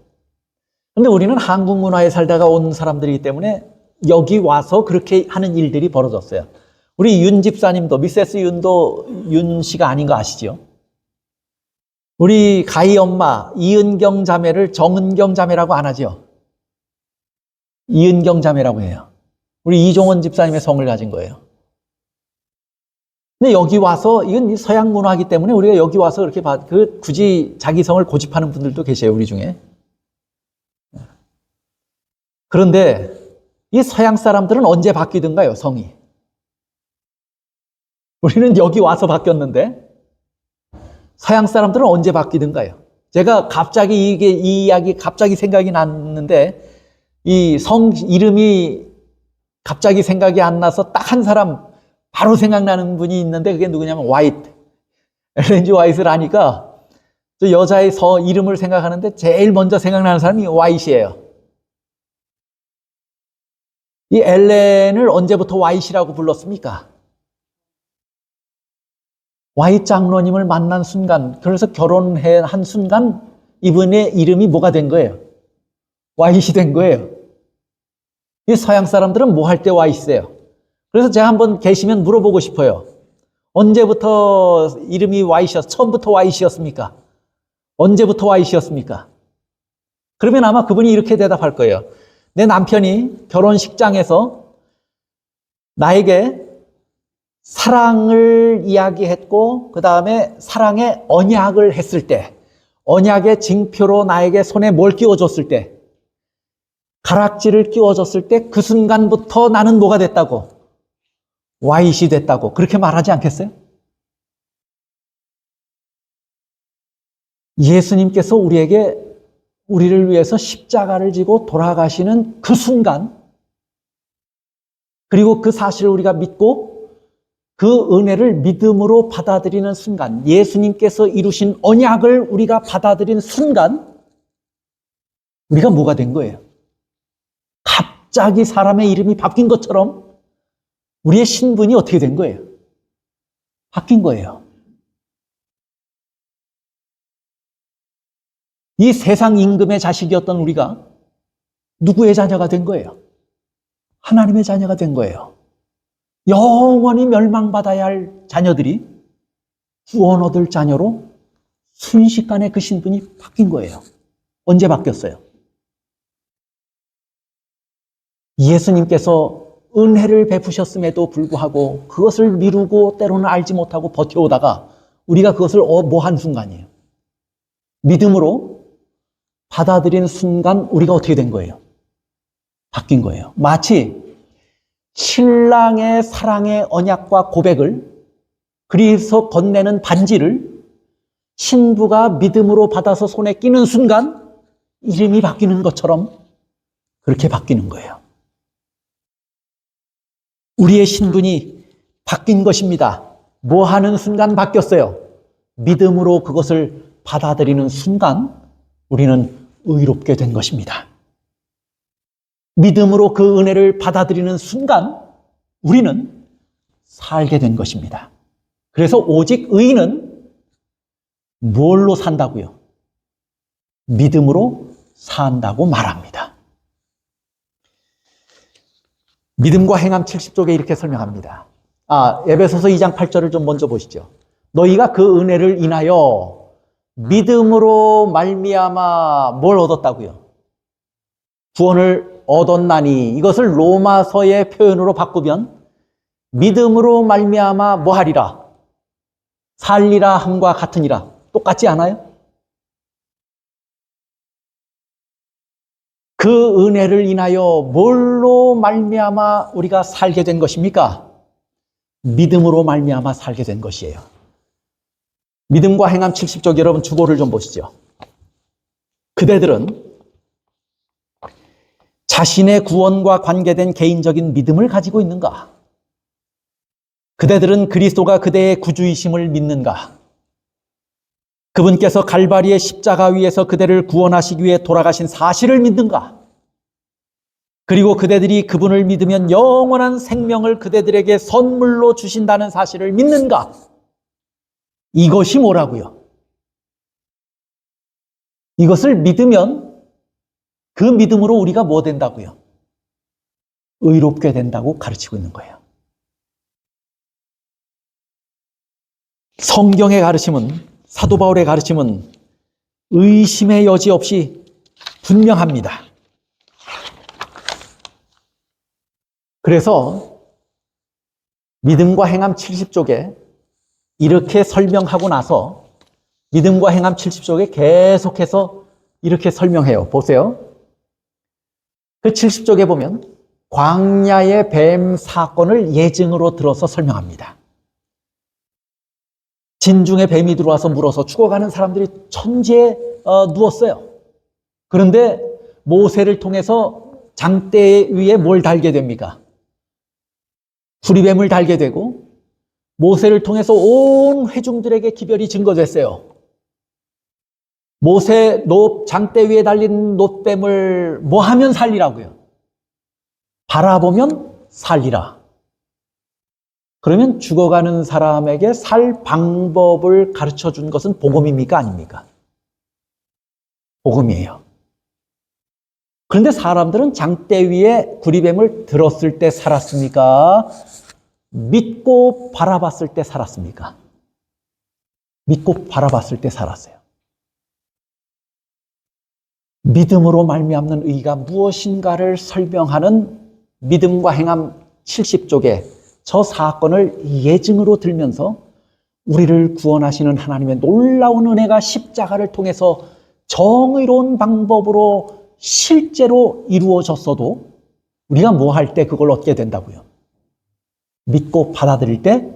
그런데 우리는 한국 문화에 살다가 온 사람들이기 때문에 여기 와서 그렇게 하는 일들이 벌어졌어요. 우리 윤 집사님도 미세스 윤도 윤 씨가 아닌 거 아시죠? 우리 가희 엄마 이은경 자매를 정은경 자매라고 안 하죠? 이은경 자매라고 해요. 우리 이종원 집사님의 성을 가진 거예요. 근데 여기 와서 이건 서양 문화이기 때문에 우리가 여기 와서 그렇게 굳이 자기 성을 고집하는 분들도 계세요, 우리 중에. 그런데 이 서양 사람들은 언제 바뀌던가요, 성이? 우리는 여기 와서 바뀌었는데 서양 사람들은 언제 바뀌던가요? 제가 갑자기 이 이야기 갑자기 생각이 났는데 이 성 이름이 갑자기 생각이 안 나서 딱 한 사람 바로 생각나는 분이 있는데 그게 누구냐면 화이트. 엘렌 G 화이트를 하니까 저 여자의 이름을 생각하는데 제일 먼저 생각나는 사람이 화이트예요. 이 엘렌을 언제부터 화이트라고 불렀습니까? 화이트 장로님을 만난 순간, 그래서 결혼한 순간 이분의 이름이 뭐가 된 거예요? 화이트 된 거예요. 이 서양 사람들은 뭐 할 때 화이트예요? 그래서 제가 한번 계시면 물어보고 싶어요. 언제부터 이름이 처음부터 화이트였습니까? 언제부터 화이트였습니까? 그러면 아마 그분이 이렇게 대답할 거예요. 내 남편이 결혼식장에서 나에게 사랑을 이야기했고 그 다음에 사랑의 언약을 했을 때 언약의 징표로 나에게 손에 뭘 끼워줬을 때 가락지를 끼워줬을 때 그 순간부터 나는 뭐가 됐다고? 화이트이 됐다고 그렇게 말하지 않겠어요? 예수님께서 우리를 위해서 십자가를 지고 돌아가시는 그 순간 그리고 그 사실을 우리가 믿고 그 은혜를 믿음으로 받아들이는 순간 예수님께서 이루신 언약을 우리가 받아들이는 순간 우리가 뭐가 된 거예요? 갑자기 사람의 이름이 바뀐 것처럼 우리의 신분이 어떻게 된 거예요? 바뀐 거예요. 이 세상 임금의 자식이었던 우리가 누구의 자녀가 된 거예요? 하나님의 자녀가 된 거예요. 영원히 멸망받아야 할 자녀들이 구원 얻을 자녀로 순식간에 그 신분이 바뀐 거예요. 언제 바뀌었어요? 예수님께서 은혜를 베푸셨음에도 불구하고 그것을 미루고 때로는 알지 못하고 버텨오다가 우리가 그것을 한 순간이에요. 믿음으로 받아들인 순간 우리가 어떻게 된 거예요? 바뀐 거예요. 마치 신랑의 사랑의 언약과 고백을 그리서 건네는 반지를 신부가 믿음으로 받아서 손에 끼는 순간 이름이 바뀌는 것처럼 그렇게 바뀌는 거예요. 우리의 신분이 바뀐 것입니다. 뭐 하는 순간 바뀌었어요. 믿음으로 그것을 받아들이는 순간 우리는 의롭게 된 것입니다. 믿음으로 그 은혜를 받아들이는 순간 우리는 살게 된 것입니다. 그래서 오직 의인은 뭘로 산다고요? 믿음으로 산다고 말합니다. 믿음과 행함 70쪽에 이렇게 설명합니다. 에베소서 2장 8절을 좀 먼저 보시죠. 너희가 그 은혜를 인하여 믿음으로 말미암아 뭘 얻었다고요? 구원을 얻었나니, 이것을 로마서의 표현으로 바꾸면 믿음으로 말미암아 뭐 하리라? 살리라 함과 같으니라. 똑같지 않아요? 그 은혜를 인하여 뭘로 말미암아 우리가 살게 된 것입니까? 믿음으로 말미암아 살게 된 것이에요. 믿음과 행함 70쪽 여러분 주보를 좀 보시죠. 그대들은 자신의 구원과 관계된 개인적인 믿음을 가지고 있는가? 그대들은 그리스도가 그대의 구주이심을 믿는가? 그분께서 갈바리의 십자가 위에서 그대를 구원하시기 위해 돌아가신 사실을 믿는가? 그리고 그대들이 그분을 믿으면 영원한 생명을 그대들에게 선물로 주신다는 사실을 믿는가? 이것이 뭐라고요? 이것을 믿으면 그 믿음으로 우리가 뭐 된다고요? 의롭게 된다고 가르치고 있는 거예요. 성경의 가르침은, 사도 바울의 가르침은 의심의 여지 없이 분명합니다. 그래서 믿음과 행함 70쪽에 이렇게 설명하고 나서 믿음과 행함 70쪽에 계속해서 이렇게 설명해요. 보세요. 그 70쪽에 보면 광야의 뱀 사건을 예증으로 들어서 설명합니다. 진중에 뱀이 들어와서 물어서 죽어가는 사람들이 천지에 누웠어요. 그런데 모세를 통해서 장대 위에 뭘 달게 됩니까? 구리뱀을 달게 되고 모세를 통해서 온 회중들에게 기별이 증거됐어요. 모세 장대 위에 달린 놋뱀을 뭐 하면 살리라고요? 바라보면 살리라. 그러면 죽어가는 사람에게 살 방법을 가르쳐 준 것은 복음입니까? 아닙니까? 복음이에요. 그런데 사람들은 장대 위에 구리뱀을 들었을 때 살았습니까? 믿고 바라봤을 때 살았습니까? 믿고 바라봤을 때 살았어요. 믿음으로 말미암는 의가 무엇인가를 설명하는 믿음과 행함 70쪽에 저 사건을 예증으로 들면서 우리를 구원하시는 하나님의 놀라운 은혜가 십자가를 통해서 정의로운 방법으로 실제로 이루어졌어도 우리가 뭐 할 때 그걸 얻게 된다고요? 믿고 받아들일 때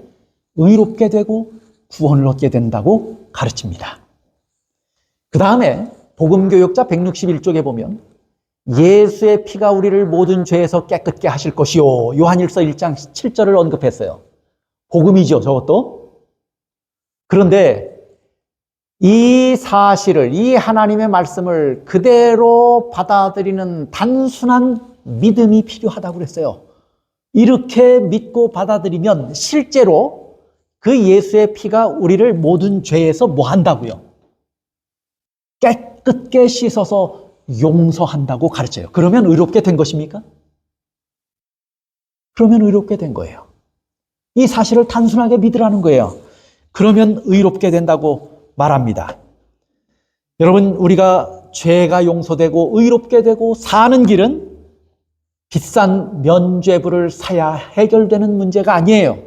의롭게 되고 구원을 얻게 된다고 가르칩니다. 그 다음에 복음교역자 161쪽에 보면 예수의 피가 우리를 모든 죄에서 깨끗게 하실 것이요. 요한일서 1장 7절을 언급했어요. 복음이죠, 저것도. 그런데 이 사실을, 이 하나님의 말씀을 그대로 받아들이는 단순한 믿음이 필요하다고 그랬어요. 이렇게 믿고 받아들이면 실제로 그 예수의 피가 우리를 모든 죄에서 뭐 한다고요? 깨끗게 씻어서 용서한다고 가르쳐요. 그러면 의롭게 된 것입니까? 그러면 의롭게 된 거예요. 이 사실을 단순하게 믿으라는 거예요. 그러면 의롭게 된다고 말합니다. 여러분, 우리가 죄가 용서되고 의롭게 되고 사는 길은 비싼 면죄부를 사야 해결되는 문제가 아니에요.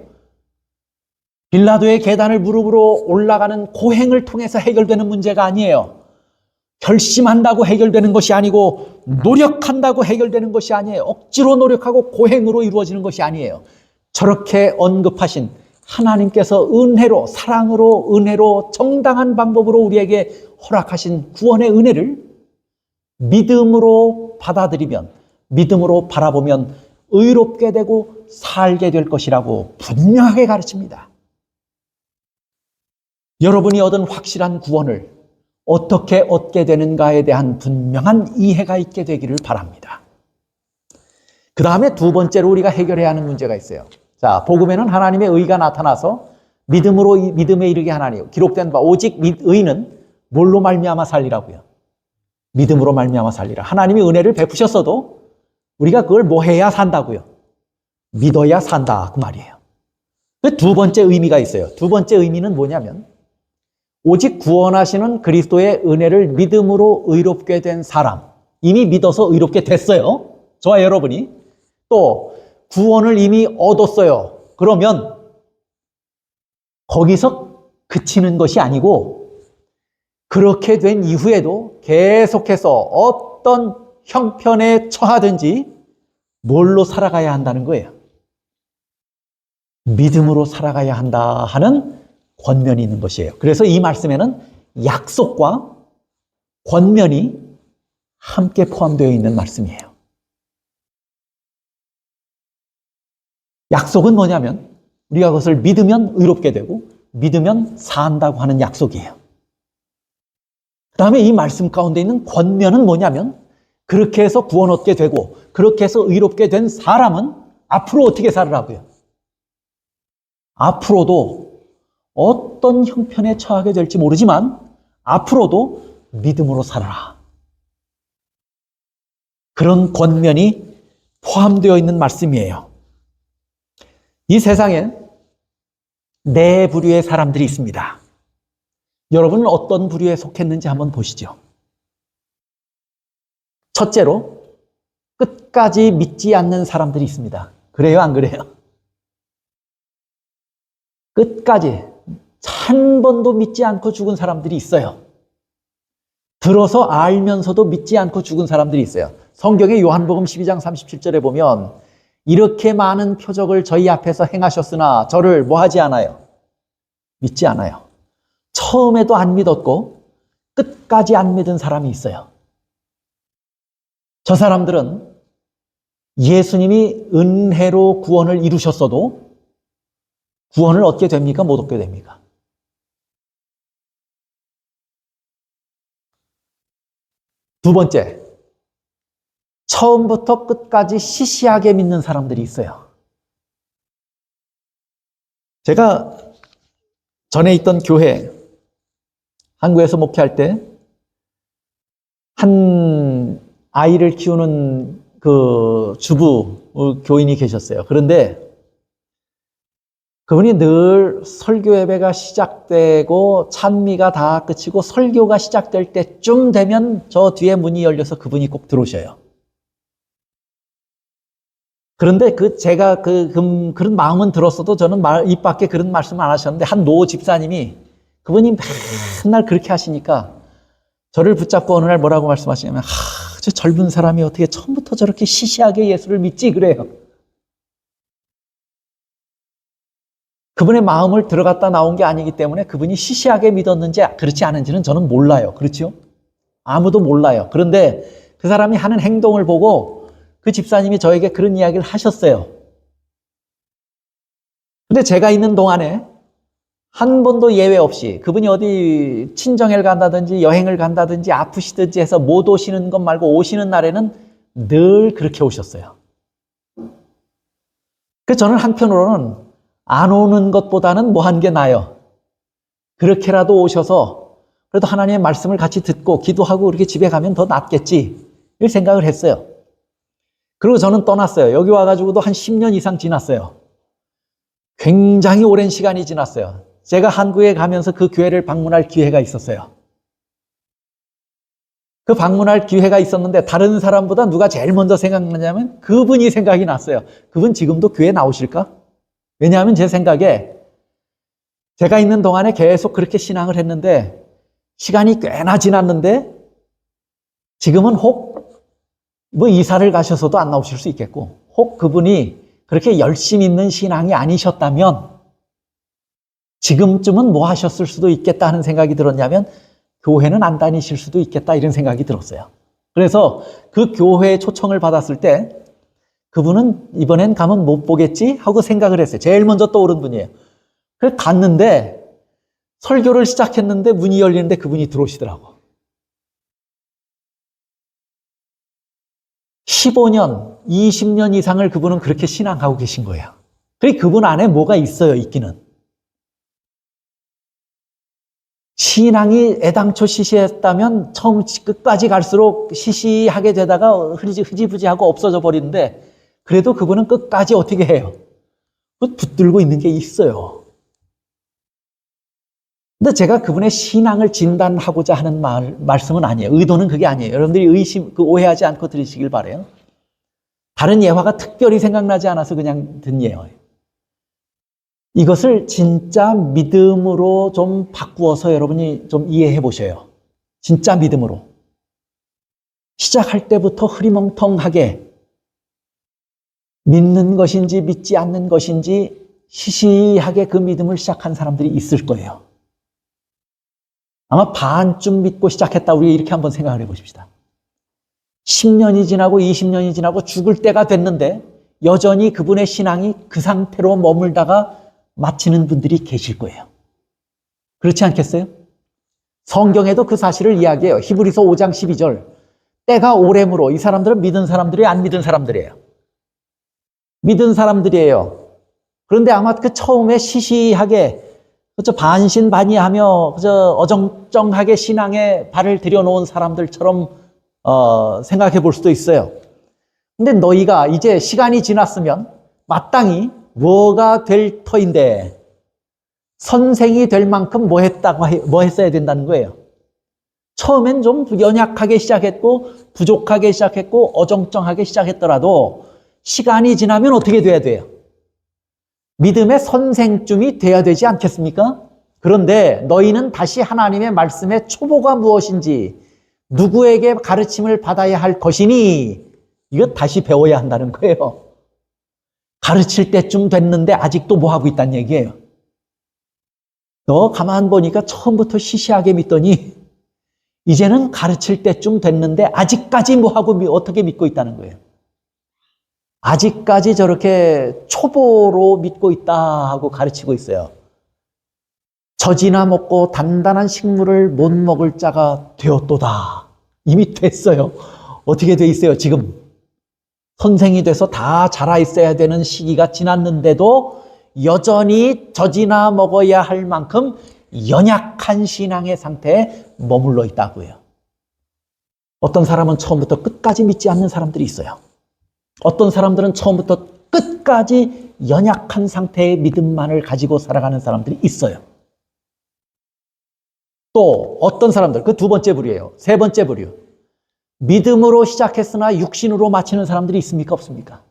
빌라도의 계단을 무릎으로 올라가는 고행을 통해서 해결되는 문제가 아니에요. 결심한다고 해결되는 것이 아니고 노력한다고 해결되는 것이 아니에요. 억지로 노력하고 고행으로 이루어지는 것이 아니에요. 저렇게 언급하신 하나님께서 은혜로, 사랑으로, 은혜로, 정당한 방법으로 우리에게 허락하신 구원의 은혜를 믿음으로 받아들이면, 믿음으로 바라보면 의롭게 되고 살게 될 것이라고 분명하게 가르칩니다. 여러분이 얻은 확실한 구원을 어떻게 얻게 되는가에 대한 분명한 이해가 있게 되기를 바랍니다. 그 다음에 두 번째로 우리가 해결해야 하는 문제가 있어요. 자, 복음에는 하나님의 의가 나타나서 믿음으로 믿음에 이르게 하나니 기록된 바 오직 의는 뭘로 말미암아 살리라고요. 믿음으로 말미암아 살리라. 하나님이 은혜를 베푸셨어도 우리가 그걸 뭐 해야 산다고요. 믿어야 산다 그 말이에요. 그 두 번째 의미가 있어요. 두 번째 의미는 뭐냐면 오직 구원하시는 그리스도의 은혜를 믿음으로 의롭게 된 사람, 이미 믿어서 의롭게 됐어요. 저와 여러분이 또 구원을 이미 얻었어요. 그러면 거기서 그치는 것이 아니고 그렇게 된 이후에도 계속해서 어떤 형편에 처하든지 뭘로 살아가야 한다는 거예요. 믿음으로 살아가야 한다 하는 권면이 있는 것이에요. 그래서 이 말씀에는 약속과 권면이 함께 포함되어 있는 말씀이에요. 약속은 뭐냐면 우리가 그것을 믿으면 의롭게 되고 믿으면 산다고 하는 약속이에요. 그 다음에 이 말씀 가운데 있는 권면은 뭐냐면 그렇게 해서 구원 얻게 되고 그렇게 해서 의롭게 된 사람은 앞으로 어떻게 살으라고요? 앞으로도 어떤 형편에 처하게 될지 모르지만 앞으로도 믿음으로 살아라. 그런 권면이 포함되어 있는 말씀이에요. 이 세상에 네 부류의 사람들이 있습니다. 여러분은 어떤 부류에 속했는지 한번 보시죠. 첫째로 끝까지 믿지 않는 사람들이 있습니다. 그래요, 안 그래요? 끝까지 한 번도 믿지 않고 죽은 사람들이 있어요. 들어서 알면서도 믿지 않고 죽은 사람들이 있어요. 성경의 요한복음 12장 37절에 보면 이렇게 많은 표적을 저희 앞에서 행하셨으나 저를 뭐 하지 않아요? 믿지 않아요. 처음에도 안 믿었고 끝까지 안 믿은 사람이 있어요. 저 사람들은 예수님이 은혜로 구원을 이루셨어도 구원을 얻게 됩니까? 못 얻게 됩니까? 두 번째, 처음부터 끝까지 시시하게 믿는 사람들이 있어요. 제가 전에 있던 교회, 한국에서 목회할 때 한 아이를 키우는 그 주부 교인이 계셨어요. 그런데 그분이 늘 설교 예배가 시작되고 찬미가 다 끝이고 설교가 시작될 때쯤 되면 저 뒤에 문이 열려서 그분이 꼭 들어오셔요. 그런데 제가 그런 마음은 들었어도 저는 입 밖에 그런 말씀을 안 하셨는데 한 노 집사님이 그분이 맨날 그렇게 하시니까 저를 붙잡고 어느 날 뭐라고 말씀하시냐면 저 젊은 사람이 어떻게 처음부터 저렇게 시시하게 예수를 믿지 그래요. 그분의 마음을 들어갔다 나온 게 아니기 때문에 그분이 시시하게 믿었는지 그렇지 않은지는 저는 몰라요. 그렇죠? 아무도 몰라요. 그런데 그 사람이 하는 행동을 보고 그 집사님이 저에게 그런 이야기를 하셨어요. 근데 제가 있는 동안에 한 번도 예외 없이 그분이 어디 친정에 간다든지 여행을 간다든지 아프시든지 해서 못 오시는 것 말고 오시는 날에는 늘 그렇게 오셨어요. 그래서 저는 한편으로는 안 오는 것보다는 뭐 한 게 나아요. 그렇게라도 오셔서 그래도 하나님의 말씀을 같이 듣고 기도하고 그렇게 집에 가면 더 낫겠지 이런 생각을 했어요. 그리고 저는 떠났어요. 여기 와가지고도 한 10년 이상 지났어요. 굉장히 오랜 시간이 지났어요. 제가 한국에 가면서 그 교회를 방문할 기회가 있었어요. 그 방문할 기회가 있었는데 다른 사람보다 누가 제일 먼저 생각나냐면 그분이 생각이 났어요. 그분 지금도 교회 나오실까? 왜냐하면 제 생각에 제가 있는 동안에 계속 그렇게 신앙을 했는데 시간이 꽤나 지났는데 지금은 혹 뭐 이사를 가셔서도 안 나오실 수 있겠고 혹 그분이 그렇게 열심히 있는 신앙이 아니셨다면 지금쯤은 뭐 하셨을 수도 있겠다 하는 생각이 들었냐면 교회는 안 다니실 수도 있겠다 이런 생각이 들었어요. 그래서 그 교회에 초청을 받았을 때 그분은 이번엔 가면 못 보겠지 하고 생각을 했어요. 제일 먼저 떠오른 분이에요. 그래서 갔는데 설교를 시작했는데 문이 열리는데 그분이 들어오시더라고. 15년, 20년 이상을 그분은 그렇게 신앙하고 계신 거예요. 그분 안에 뭐가 있어요, 있기는. 신앙이 애당초 시시했다면 처음 끝까지 갈수록 시시하게 되다가 흐지부지하고 없어져 버리는데 그래도 그분은 끝까지 어떻게 해요? 붙들고 있는 게 있어요. 근데 제가 그분의 신앙을 진단하고자 하는 말씀은 아니에요. 의도는 그게 아니에요. 여러분들이 오해하지 않고 들으시길 바라요. 다른 예화가 특별히 생각나지 않아서 그냥 든 예화예요. 이것을 진짜 믿음으로 좀 바꾸어서 여러분이 좀 이해해 보셔요. 진짜 믿음으로. 시작할 때부터 흐리멍텅하게 믿는 것인지 믿지 않는 것인지 시시하게 그 믿음을 시작한 사람들이 있을 거예요. 아마 반쯤 믿고 시작했다. 우리 이렇게 한번 생각을 해보십시다. 10년이 지나고 20년이 지나고 죽을 때가 됐는데 여전히 그분의 신앙이 그 상태로 머물다가 마치는 분들이 계실 거예요. 그렇지 않겠어요? 성경에도 그 사실을 이야기해요. 히브리서 5장 12절. 때가 오래므로 이 사람들은 믿은 사람들이 안 믿은 사람들이에요. 믿은 사람들이에요. 그런데 아마 그 처음에 시시하게 그저 반신반의하며 그저 어정쩡하게 신앙에 발을 들여놓은 사람들처럼 생각해 볼 수도 있어요. 근데 너희가 이제 시간이 지났으면 마땅히 뭐가 될 터인데 선생이 될 만큼 뭐 했어야 된다는 거예요. 처음엔 좀 연약하게 시작했고 부족하게 시작했고 어정쩡하게 시작했더라도 시간이 지나면 어떻게 돼야 돼요? 믿음의 선생쯤이 돼야 되지 않겠습니까? 그런데 너희는 다시 하나님의 말씀의 초보가 무엇인지 누구에게 가르침을 받아야 할 것이니 이거 다시 배워야 한다는 거예요. 가르칠 때쯤 됐는데 아직도 뭐 하고 있다는 얘기예요. 너 가만 보니까 처음부터 시시하게 믿더니 이제는 가르칠 때쯤 됐는데 아직까지 뭐 하고 어떻게 믿고 있다는 거예요. 아직까지 저렇게 초보로 믿고 있다 하고 가르치고 있어요. 젖이나 먹고 단단한 식물을 못 먹을 자가 되었도다. 이미 됐어요. 어떻게 돼 있어요, 지금? 선생이 돼서 다 자라 있어야 되는 시기가 지났는데도 여전히 젖이나 먹어야 할 만큼 연약한 신앙의 상태에 머물러 있다고요. 어떤 사람은 처음부터 끝까지 믿지 않는 사람들이 있어요. 어떤 사람들은 처음부터 끝까지 연약한 상태의 믿음만을 가지고 살아가는 사람들이 있어요. 또 어떤 사람들, 그 두 번째 부류예요. 세 번째 부류. 믿음으로 시작했으나 육신으로 마치는 사람들이 있습니까? 없습니까?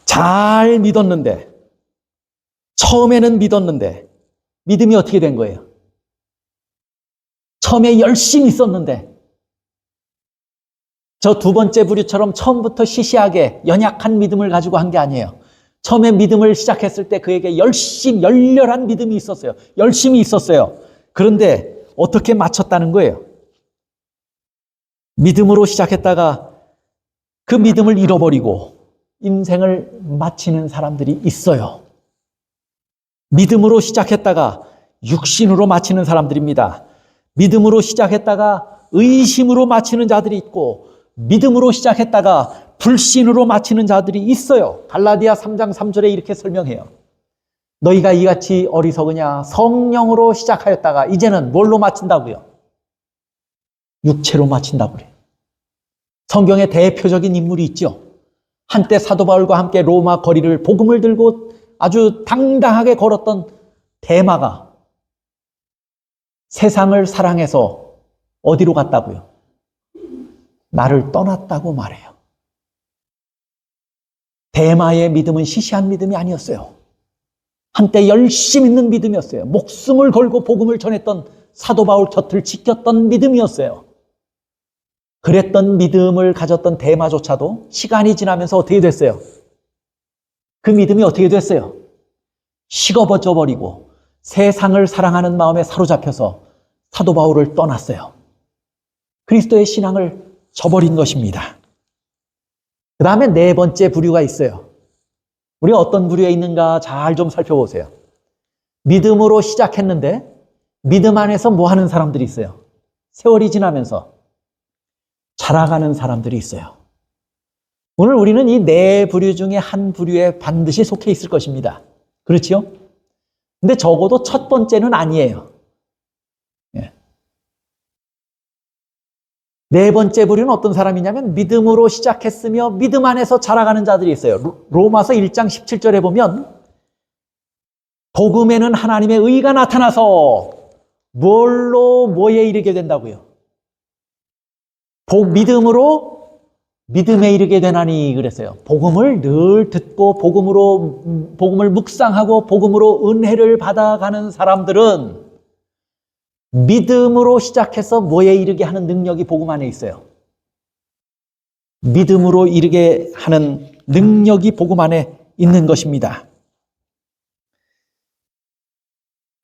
잘 믿었는데, 처음에는 믿었는데, 믿음이 어떻게 된 거예요? 처음에 열심히 있었는데, 저 두 번째 부류처럼 처음부터 시시하게 연약한 믿음을 가지고 한 게 아니에요. 처음에 믿음을 시작했을 때 그에게 열렬한 믿음이 있었어요. 열심히 있었어요. 그런데 어떻게 마쳤다는 거예요? 믿음으로 시작했다가 그 믿음을 잃어버리고 인생을 마치는 사람들이 있어요. 믿음으로 시작했다가 육신으로 마치는 사람들입니다. 믿음으로 시작했다가 의심으로 마치는 자들이 있고 믿음으로 시작했다가 불신으로 마치는 자들이 있어요. 갈라디아 3장 3절에 이렇게 설명해요. 너희가 이같이 어리석으냐? 성령으로 시작하였다가 이제는 뭘로 마친다고요? 육체로 마친다고 그래요. 성경에 대표적인 인물이 있죠. 한때 사도 바울과 함께 로마 거리를 복음을 들고 아주 당당하게 걸었던 데마가 세상을 사랑해서 어디로 갔다고요? 나를 떠났다고 말해요. 데마의 믿음은 시시한 믿음이 아니었어요. 한때 열심 있는 믿음이었어요. 목숨을 걸고 복음을 전했던 사도 바울 곁을 지켰던 믿음이었어요. 그랬던 믿음을 가졌던 데마조차도 시간이 지나면서 어떻게 됐어요? 그 믿음이 어떻게 됐어요? 식어버져 버리고 세상을 사랑하는 마음에 사로잡혀서 사도 바울을 떠났어요. 그리스도의 신앙을 저버린 것입니다. 그 다음에 네 번째 부류가 있어요. 우리가 어떤 부류에 있는가 잘 좀 살펴보세요. 믿음으로 시작했는데 믿음 안에서 뭐 하는 사람들이 있어요. 세월이 지나면서 자라가는 사람들이 있어요. 오늘 우리는 이 네 부류 중에 한 부류에 반드시 속해 있을 것입니다. 그렇지요? 근데 적어도 첫 번째는 아니에요. 예. 네 번째 부류는 어떤 사람이냐면 믿음으로 시작했으며 믿음 안에서 자라가는 자들이 있어요. 로마서 1장 17절에 보면 복음에는 하나님의 의가 나타나서 뭘로 뭐에 이르게 된다고요? 믿음으로 믿음에 이르게 되나니 그랬어요. 복음을 늘 듣고 복음을 묵상하고 복음으로 은혜를 받아가는 사람들은 믿음으로 시작해서 뭐에 이르게 하는 능력이 복음 안에 있어요. 믿음으로 이르게 하는 능력이 복음 안에 있는 것입니다.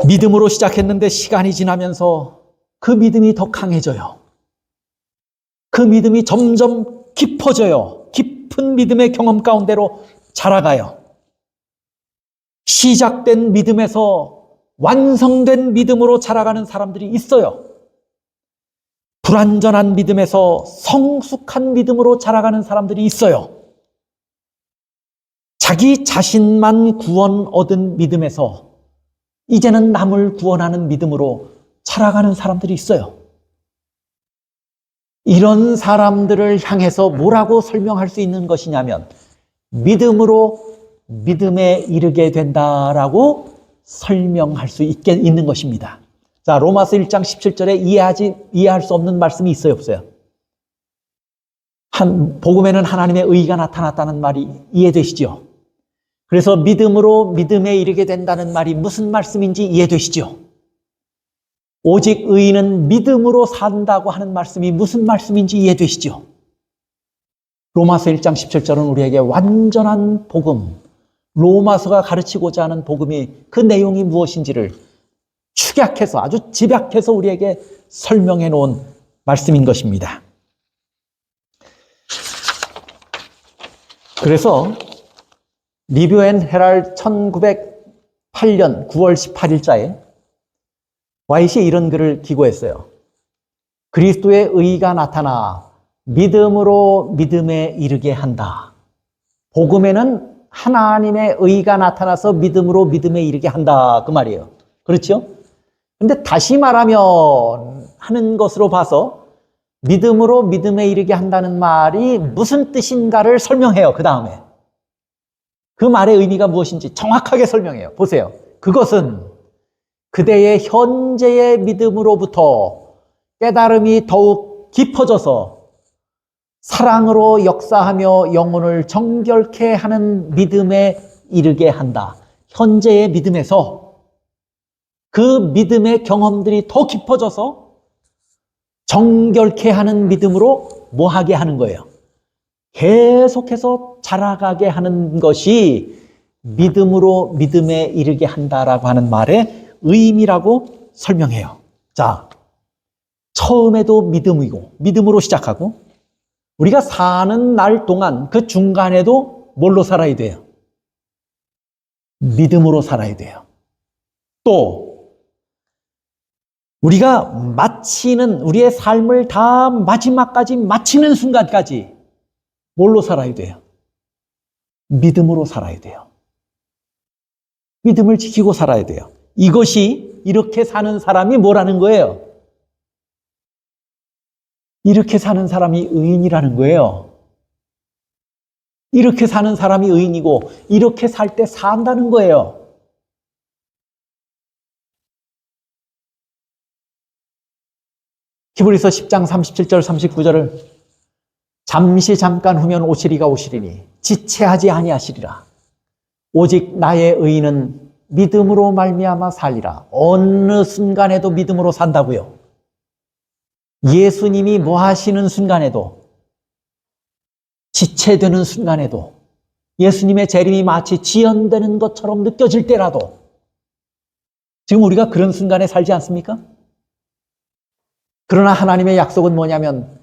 믿음으로 시작했는데 시간이 지나면서 그 믿음이 더 강해져요. 그 믿음이 점점 깊어져요. 깊은 믿음의 경험 가운데로 자라가요. 시작된 믿음에서 완성된 믿음으로 자라가는 사람들이 있어요. 불완전한 믿음에서 성숙한 믿음으로 자라가는 사람들이 있어요. 자기 자신만 구원 얻은 믿음에서 이제는 남을 구원하는 믿음으로 자라가는 사람들이 있어요. 이런 사람들을 향해서 뭐라고 설명할 수 있는 것이냐면 믿음으로 믿음에 이르게 된다라고 설명할 수 있는 것입니다. 자, 로마서 1장 17절에 이해할 수 없는 말씀이 있어요, 없어요? 복음에는 하나님의 의가 나타났다는 말이 이해되시죠? 그래서 믿음으로 믿음에 이르게 된다는 말이 무슨 말씀인지 이해되시죠? 오직 의인은 믿음으로 산다고 하는 말씀이 무슨 말씀인지 이해되시죠? 로마서 1장 17절은 우리에게 완전한 복음, 로마서가 가르치고자 하는 복음이 그 내용이 무엇인지를 축약해서 아주 집약해서 우리에게 설명해 놓은 말씀인 것입니다. 그래서 리뷰 앤 헤랄 1908년 9월 18일자에 와이시 이런 글을 기고했어요. 그리스도의 의가 나타나 믿음으로 믿음에 이르게 한다. 복음에는 하나님의 의가 나타나서 믿음으로 믿음에 이르게 한다. 그 말이에요. 그렇죠? 근데 다시 말하면 하는 것으로 봐서 믿음으로 믿음에 이르게 한다는 말이 무슨 뜻인가를 설명해요. 그 다음에. 그 말의 의미가 무엇인지 정확하게 설명해요. 보세요. 그것은 그대의 현재의 믿음으로부터 깨달음이 더욱 깊어져서 사랑으로 역사하며 영혼을 정결케 하는 믿음에 이르게 한다. 현재의 믿음에서 그 믿음의 경험들이 더 깊어져서 정결케 하는 믿음으로 뭐하게 하는 거예요? 계속해서 자라가게 하는 것이 믿음으로 믿음에 이르게 한다라고 하는 말의 의미라고 설명해요. 자, 처음에도 믿음이고 믿음으로 시작하고 우리가 사는 날 동안 그 중간에도 뭘로 살아야 돼요? 믿음으로 살아야 돼요. 또 우리가 마치는 우리의 삶을 다 마지막까지 마치는 순간까지 뭘로 살아야 돼요? 믿음으로 살아야 돼요. 믿음을 지키고 살아야 돼요. 이것이 이렇게 사는 사람이 뭐라는 거예요? 이렇게 사는 사람이 의인이라는 거예요. 이렇게 사는 사람이 의인이고 이렇게 살 때 산다는 거예요. 히브리서 10장 37절 39절을 잠시 잠깐 후면 오시리가 오시리니 지체하지 아니하시리라. 오직 나의 의인은 믿음으로 말미암아 살리라. 어느 순간에도 믿음으로 산다고요. 예수님이 뭐 하시는 순간에도, 지체되는 순간에도, 예수님의 재림이 마치 지연되는 것처럼 느껴질 때라도 지금 우리가 그런 순간에 살지 않습니까? 그러나 하나님의 약속은 뭐냐면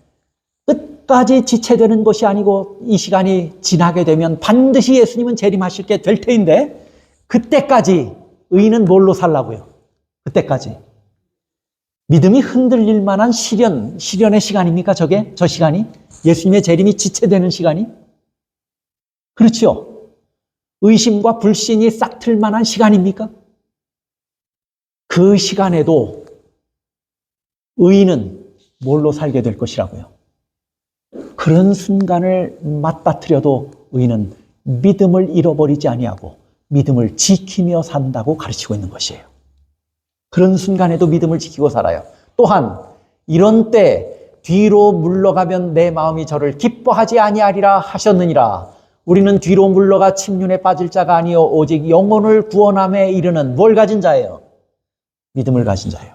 끝까지 지체되는 것이 아니고 이 시간이 지나게 되면 반드시 예수님은 재림하시게 될 터인데 그때까지 의인은 뭘로 살라고요? 그때까지. 믿음이 흔들릴 만한 시련의 시간입니까? 저 시간이? 예수님의 재림이 지체되는 시간이? 그렇죠. 의심과 불신이 싹틀 만한 시간입니까? 그 시간에도 의인은 뭘로 살게 될 것이라고요? 그런 순간을 맞닥뜨려도 의인은 믿음을 잃어버리지 아니하고 믿음을 지키며 산다고 가르치고 있는 것이에요. 그런 순간에도 믿음을 지키고 살아요. 또한 이런 때 뒤로 물러가면 내 마음이 저를 기뻐하지 아니하리라 하셨느니라. 우리는 뒤로 물러가 침륜에 빠질 자가 아니요 오직 영혼을 구원함에 이르는 뭘 가진 자예요? 믿음을 가진 자예요.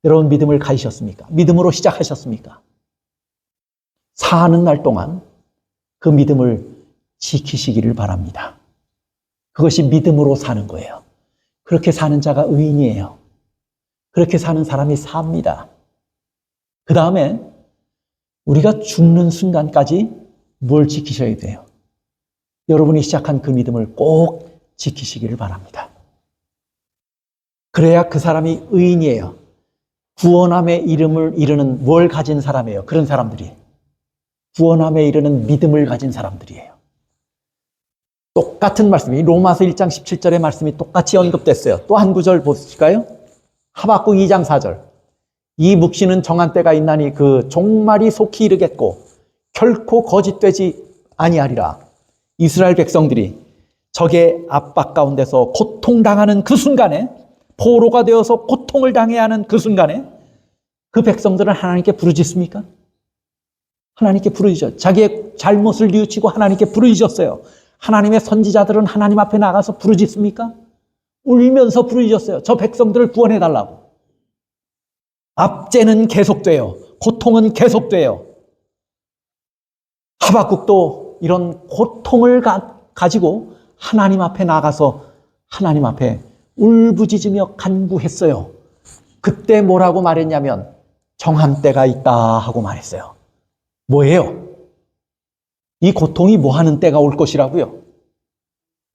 여러분 믿음을 가지셨습니까? 믿음으로 시작하셨습니까? 사는 날 동안 그 믿음을 지키시기를 바랍니다. 그것이 믿음으로 사는 거예요. 그렇게 사는 자가 의인이에요. 그렇게 사는 사람이 삽니다. 그 다음에 우리가 죽는 순간까지 뭘 지키셔야 돼요? 여러분이 시작한 그 믿음을 꼭 지키시기를 바랍니다. 그래야 그 사람이 의인이에요. 구원함의 이름을 이르는 뭘 가진 사람이에요? 그런 사람들이. 구원함에 이르는 믿음을 가진 사람들이에요. 똑같은 말씀이 로마서 1장 17절의 말씀이 똑같이 언급됐어요. 또 한 구절 보실까요? 하박국 2장 4절. 이 묵시는 정한 때가 있나니 그 종말이 속히 이르겠고 결코 거짓되지 아니하리라. 이스라엘 백성들이 적의 압박 가운데서 고통당하는 그 순간에 포로가 되어서 고통을 당해야 하는 그 순간에 그 백성들은 하나님께 부르짖습니까? 하나님께 부르짖어요. 자기의 잘못을 뉘우치고 하나님께 부르짖었어요. 하나님의 선지자들은 하나님 앞에 나가서 부르짖습니까? 울면서 부르짖었어요. 저 백성들을 구원해달라고. 압제는 계속돼요. 고통은 계속돼요. 하박국도 이런 고통을 가지고 하나님 앞에 나가서 하나님 앞에 울부짖으며 간구했어요. 그때 뭐라고 말했냐면 정한 때가 있다 하고 말했어요. 뭐예요? 이 고통이 뭐 하는 때가 올 것이라고요?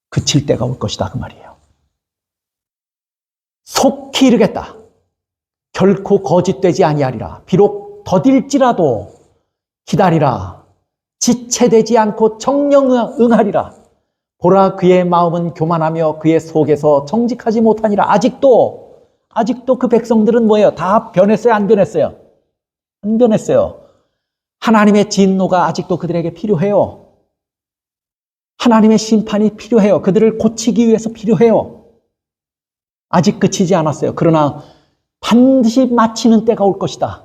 그칠 때가 올 것이다 그 말이에요. 속히 이르겠다. 결코 거짓되지 아니하리라. 비록 더딜지라도 기다리라. 지체되지 않고 정령 응하리라. 보라 그의 마음은 교만하며 그의 속에서 정직하지 못하니라. 아직도 그 백성들은 뭐예요? 다 변했어요? 안 변했어요? 안 변했어요. 하나님의 진노가 아직도 그들에게 필요해요. 하나님의 심판이 필요해요. 그들을 고치기 위해서 필요해요. 아직 그치지 않았어요. 그러나 반드시 마치는 때가 올 것이다.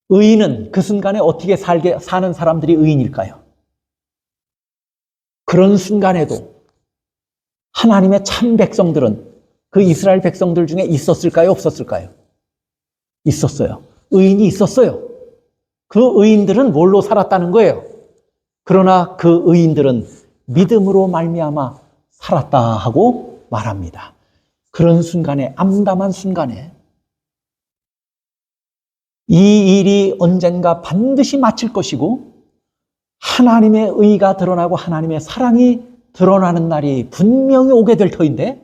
의인은 그 순간에 어떻게 사는 사람들이 의인일까요? 그런 순간에도 하나님의 참 백성들은 그 이스라엘 백성들 중에 있었을까요? 없었을까요? 있었어요. 의인이 있었어요. 그 의인들은 뭘로 살았다는 거예요? 그러나 그 의인들은 믿음으로 말미암아 살았다 하고 말합니다. 그런 순간에, 암담한 순간에 이 일이 언젠가 반드시 마칠 것이고 하나님의 의가 드러나고 하나님의 사랑이 드러나는 날이 분명히 오게 될 터인데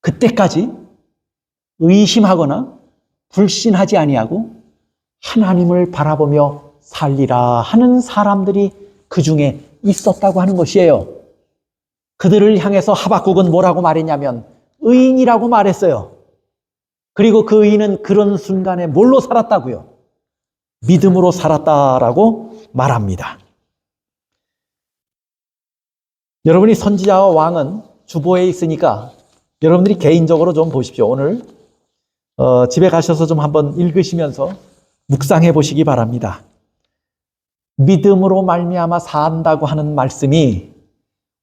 그때까지 의심하거나 불신하지 아니하고 하나님을 바라보며 살리라 하는 사람들이 그 중에 있었다고 하는 것이에요. 그들을 향해서 하박국은 뭐라고 말했냐면 의인이라고 말했어요. 그리고 그 의인은 그런 순간에 뭘로 살았다고요? 믿음으로 살았다라고 말합니다. 여러분이 선지자와 왕은 주보에 있으니까 여러분들이 개인적으로 좀 보십시오. 오늘 집에 가셔서 좀 한번 읽으시면서 묵상해 보시기 바랍니다. 믿음으로 말미암아 산다고 하는 말씀이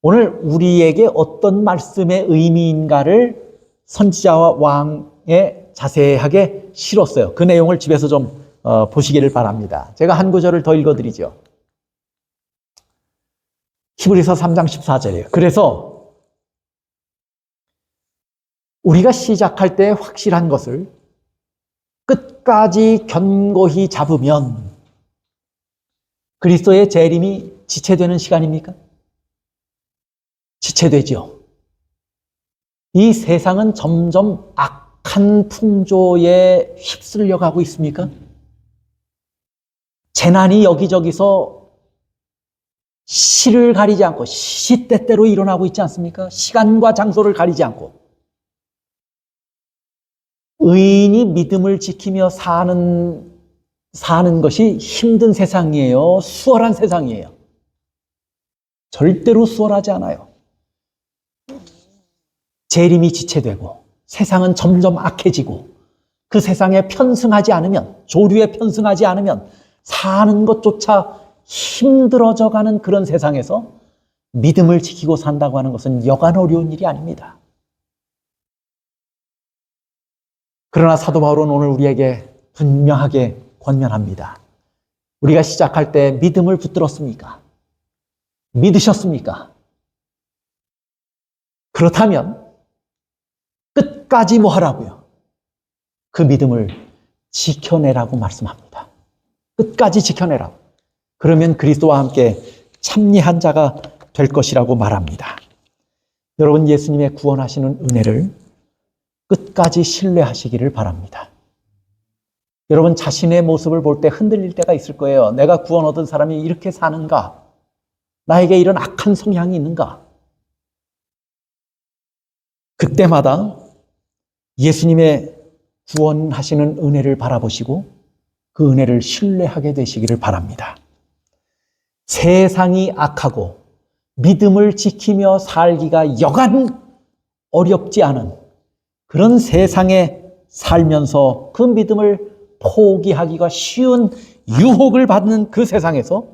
오늘 우리에게 어떤 말씀의 의미인가를 선지자와 왕에 자세하게 실었어요. 그 내용을 집에서 좀 보시기를 바랍니다. 제가 한 구절을 더 읽어드리죠. 히브리서 3장 14절이에요. 그래서 우리가 시작할 때 확실한 것을 끝까지 견고히 잡으면 그리스도의 재림이 지체되는 시간입니까? 지체되지요. 이 세상은 점점 악한 풍조에 휩쓸려 가고 있습니까? 재난이 여기저기서 시를 가리지 않고 시시때때로 일어나고 있지 않습니까? 시간과 장소를 가리지 않고. 의인이 믿음을 지키며 사는 것이 힘든 세상이에요? 수월한 세상이에요? 절대로 수월하지 않아요. 재림이 지체되고 세상은 점점 악해지고 그 세상에 편승하지 않으면, 조류에 편승하지 않으면 사는 것조차 힘들어져 가는 그런 세상에서 믿음을 지키고 산다고 하는 것은 여간 어려운 일이 아닙니다. 그러나 사도 바울은 오늘 우리에게 분명하게 권면합니다. 우리가 시작할 때 믿음을 붙들었습니까? 믿으셨습니까? 그렇다면 끝까지 뭐 하라고요? 그 믿음을 지켜내라고 말씀합니다. 끝까지 지켜내라고. 그러면 그리스도와 함께 참리한 자가 될 것이라고 말합니다. 여러분, 예수님의 구원하시는 은혜를 끝까지 신뢰하시기를 바랍니다. 여러분, 자신의 모습을 볼 때 흔들릴 때가 있을 거예요. 내가 구원 얻은 사람이 이렇게 사는가? 나에게 이런 악한 성향이 있는가? 그때마다 예수님의 구원하시는 은혜를 바라보시고 그 은혜를 신뢰하게 되시기를 바랍니다. 세상이 악하고 믿음을 지키며 살기가 여간 어렵지 않은 그런 세상에 살면서 그 믿음을 포기하기가 쉬운 유혹을 받는 그 세상에서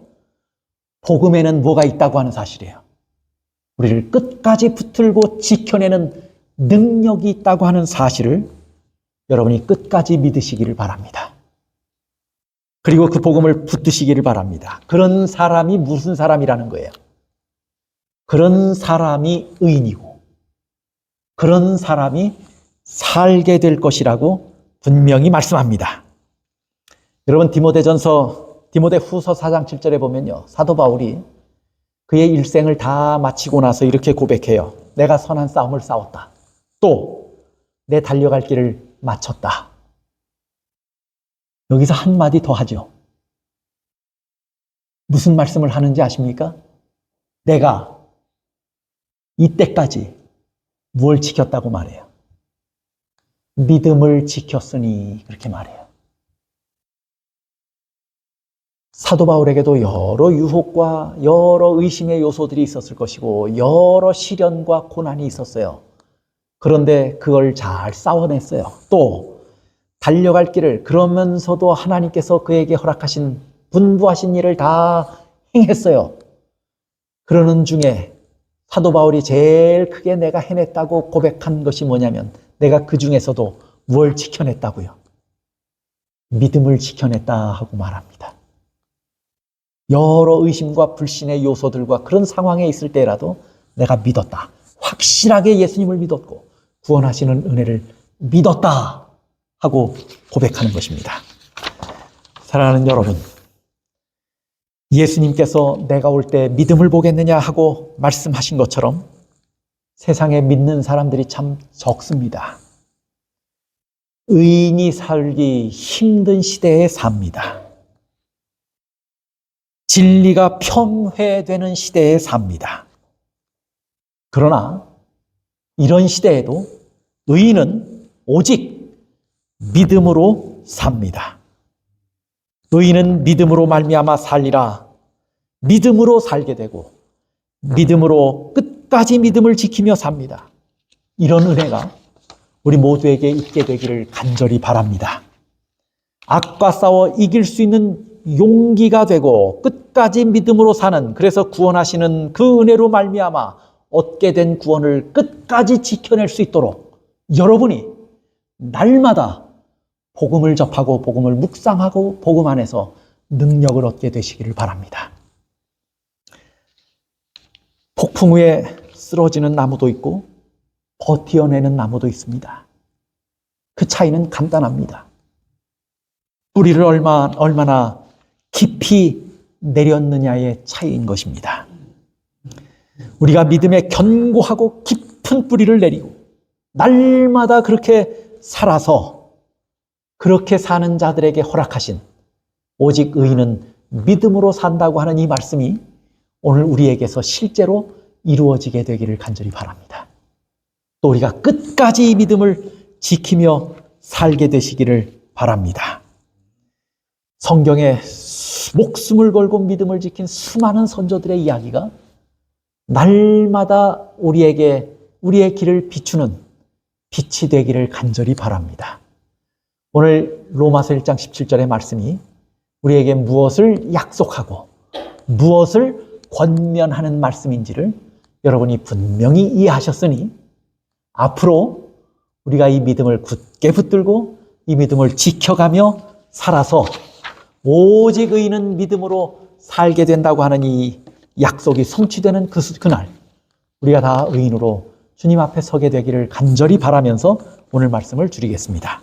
복음에는 뭐가 있다고 하는 사실이에요. 우리를 끝까지 붙들고 지켜내는 능력이 있다고 하는 사실을 여러분이 끝까지 믿으시기를 바랍니다. 그리고 그 복음을 붙드시기를 바랍니다. 그런 사람이 무슨 사람이라는 거예요? 그런 사람이 의인이고 그런 사람이 살게 될 것이라고 분명히 말씀합니다. 여러분, 디모데후서 4장 7절에 보면요, 사도 바울이 그의 일생을 다 마치고 나서 이렇게 고백해요. 내가 선한 싸움을 싸웠다. 또 내 달려갈 길을 마쳤다. 여기서 한마디 더 하죠. 무슨 말씀을 하는지 아십니까? 내가 이때까지 뭘 지켰다고 말해요? 믿음을 지켰으니, 그렇게 말해요. 사도 바울에게도 여러 유혹과 여러 의심의 요소들이 있었을 것이고 여러 시련과 고난이 있었어요. 그런데 그걸 잘 싸워냈어요. 또 달려갈 길을, 그러면서도 하나님께서 그에게 허락하신 분부하신 일을 다 행했어요. 그러는 중에 사도 바울이 제일 크게 내가 해냈다고 고백한 것이 뭐냐면, 내가 그 중에서도 뭘 지켜냈다고요? 믿음을 지켜냈다 하고 말합니다. 여러 의심과 불신의 요소들과 그런 상황에 있을 때라도 내가 믿었다. 확실하게 예수님을 믿었고 구원하시는 은혜를 믿었다 하고 고백하는 것입니다. 사랑하는 여러분, 예수님께서 내가 올 때 믿음을 보겠느냐 하고 말씀하신 것처럼 세상에 믿는 사람들이 참 적습니다. 의인이 살기 힘든 시대에 삽니다. 진리가 편회되는 시대에 삽니다. 그러나 이런 시대에도 의인은 오직 믿음으로 삽니다. 의인은 믿음으로 말미암아 살리라. 믿음으로 살게 되고 믿음으로 끝까지 믿음을 지키며 삽니다. 이런 은혜가 우리 모두에게 있게 되기를 간절히 바랍니다. 악과 싸워 이길 수 있는 용기가 되고 끝까지 믿음으로 사는, 그래서 구원하시는 그 은혜로 말미암아 얻게 된 구원을 끝까지 지켜낼 수 있도록 여러분이 날마다 복음을 접하고 복음을 묵상하고 복음 안에서 능력을 얻게 되시기를 바랍니다. 폭풍 후에 쓰러지는 나무도 있고 버티어내는 나무도 있습니다. 그 차이는 간단합니다. 뿌리를 얼마나 깊이 내렸느냐의 차이인 것입니다. 우리가 믿음에 견고하고 깊은 뿌리를 내리고 날마다 그렇게 살아서 그렇게 사는 자들에게 허락하신 오직 의인은 믿음으로 산다고 하는 이 말씀이 오늘 우리에게서 실제로 이루어지게 되기를 간절히 바랍니다. 또 우리가 끝까지 이 믿음을 지키며 살게 되시기를 바랍니다. 성경에 목숨을 걸고 믿음을 지킨 수많은 선조들의 이야기가 날마다 우리에게 우리의 길을 비추는 빛이 되기를 간절히 바랍니다. 오늘 로마서 1장 17절의 말씀이 우리에게 무엇을 약속하고 무엇을 권면하는 말씀인지를 여러분이 분명히 이해하셨으니 앞으로 우리가 이 믿음을 굳게 붙들고 이 믿음을 지켜가며 살아서 오직 의인은 믿음으로 살게 된다고 하는 이 약속이 성취되는 그날 우리가 다 의인으로 주님 앞에 서게 되기를 간절히 바라면서 오늘 말씀을 줄이겠습니다.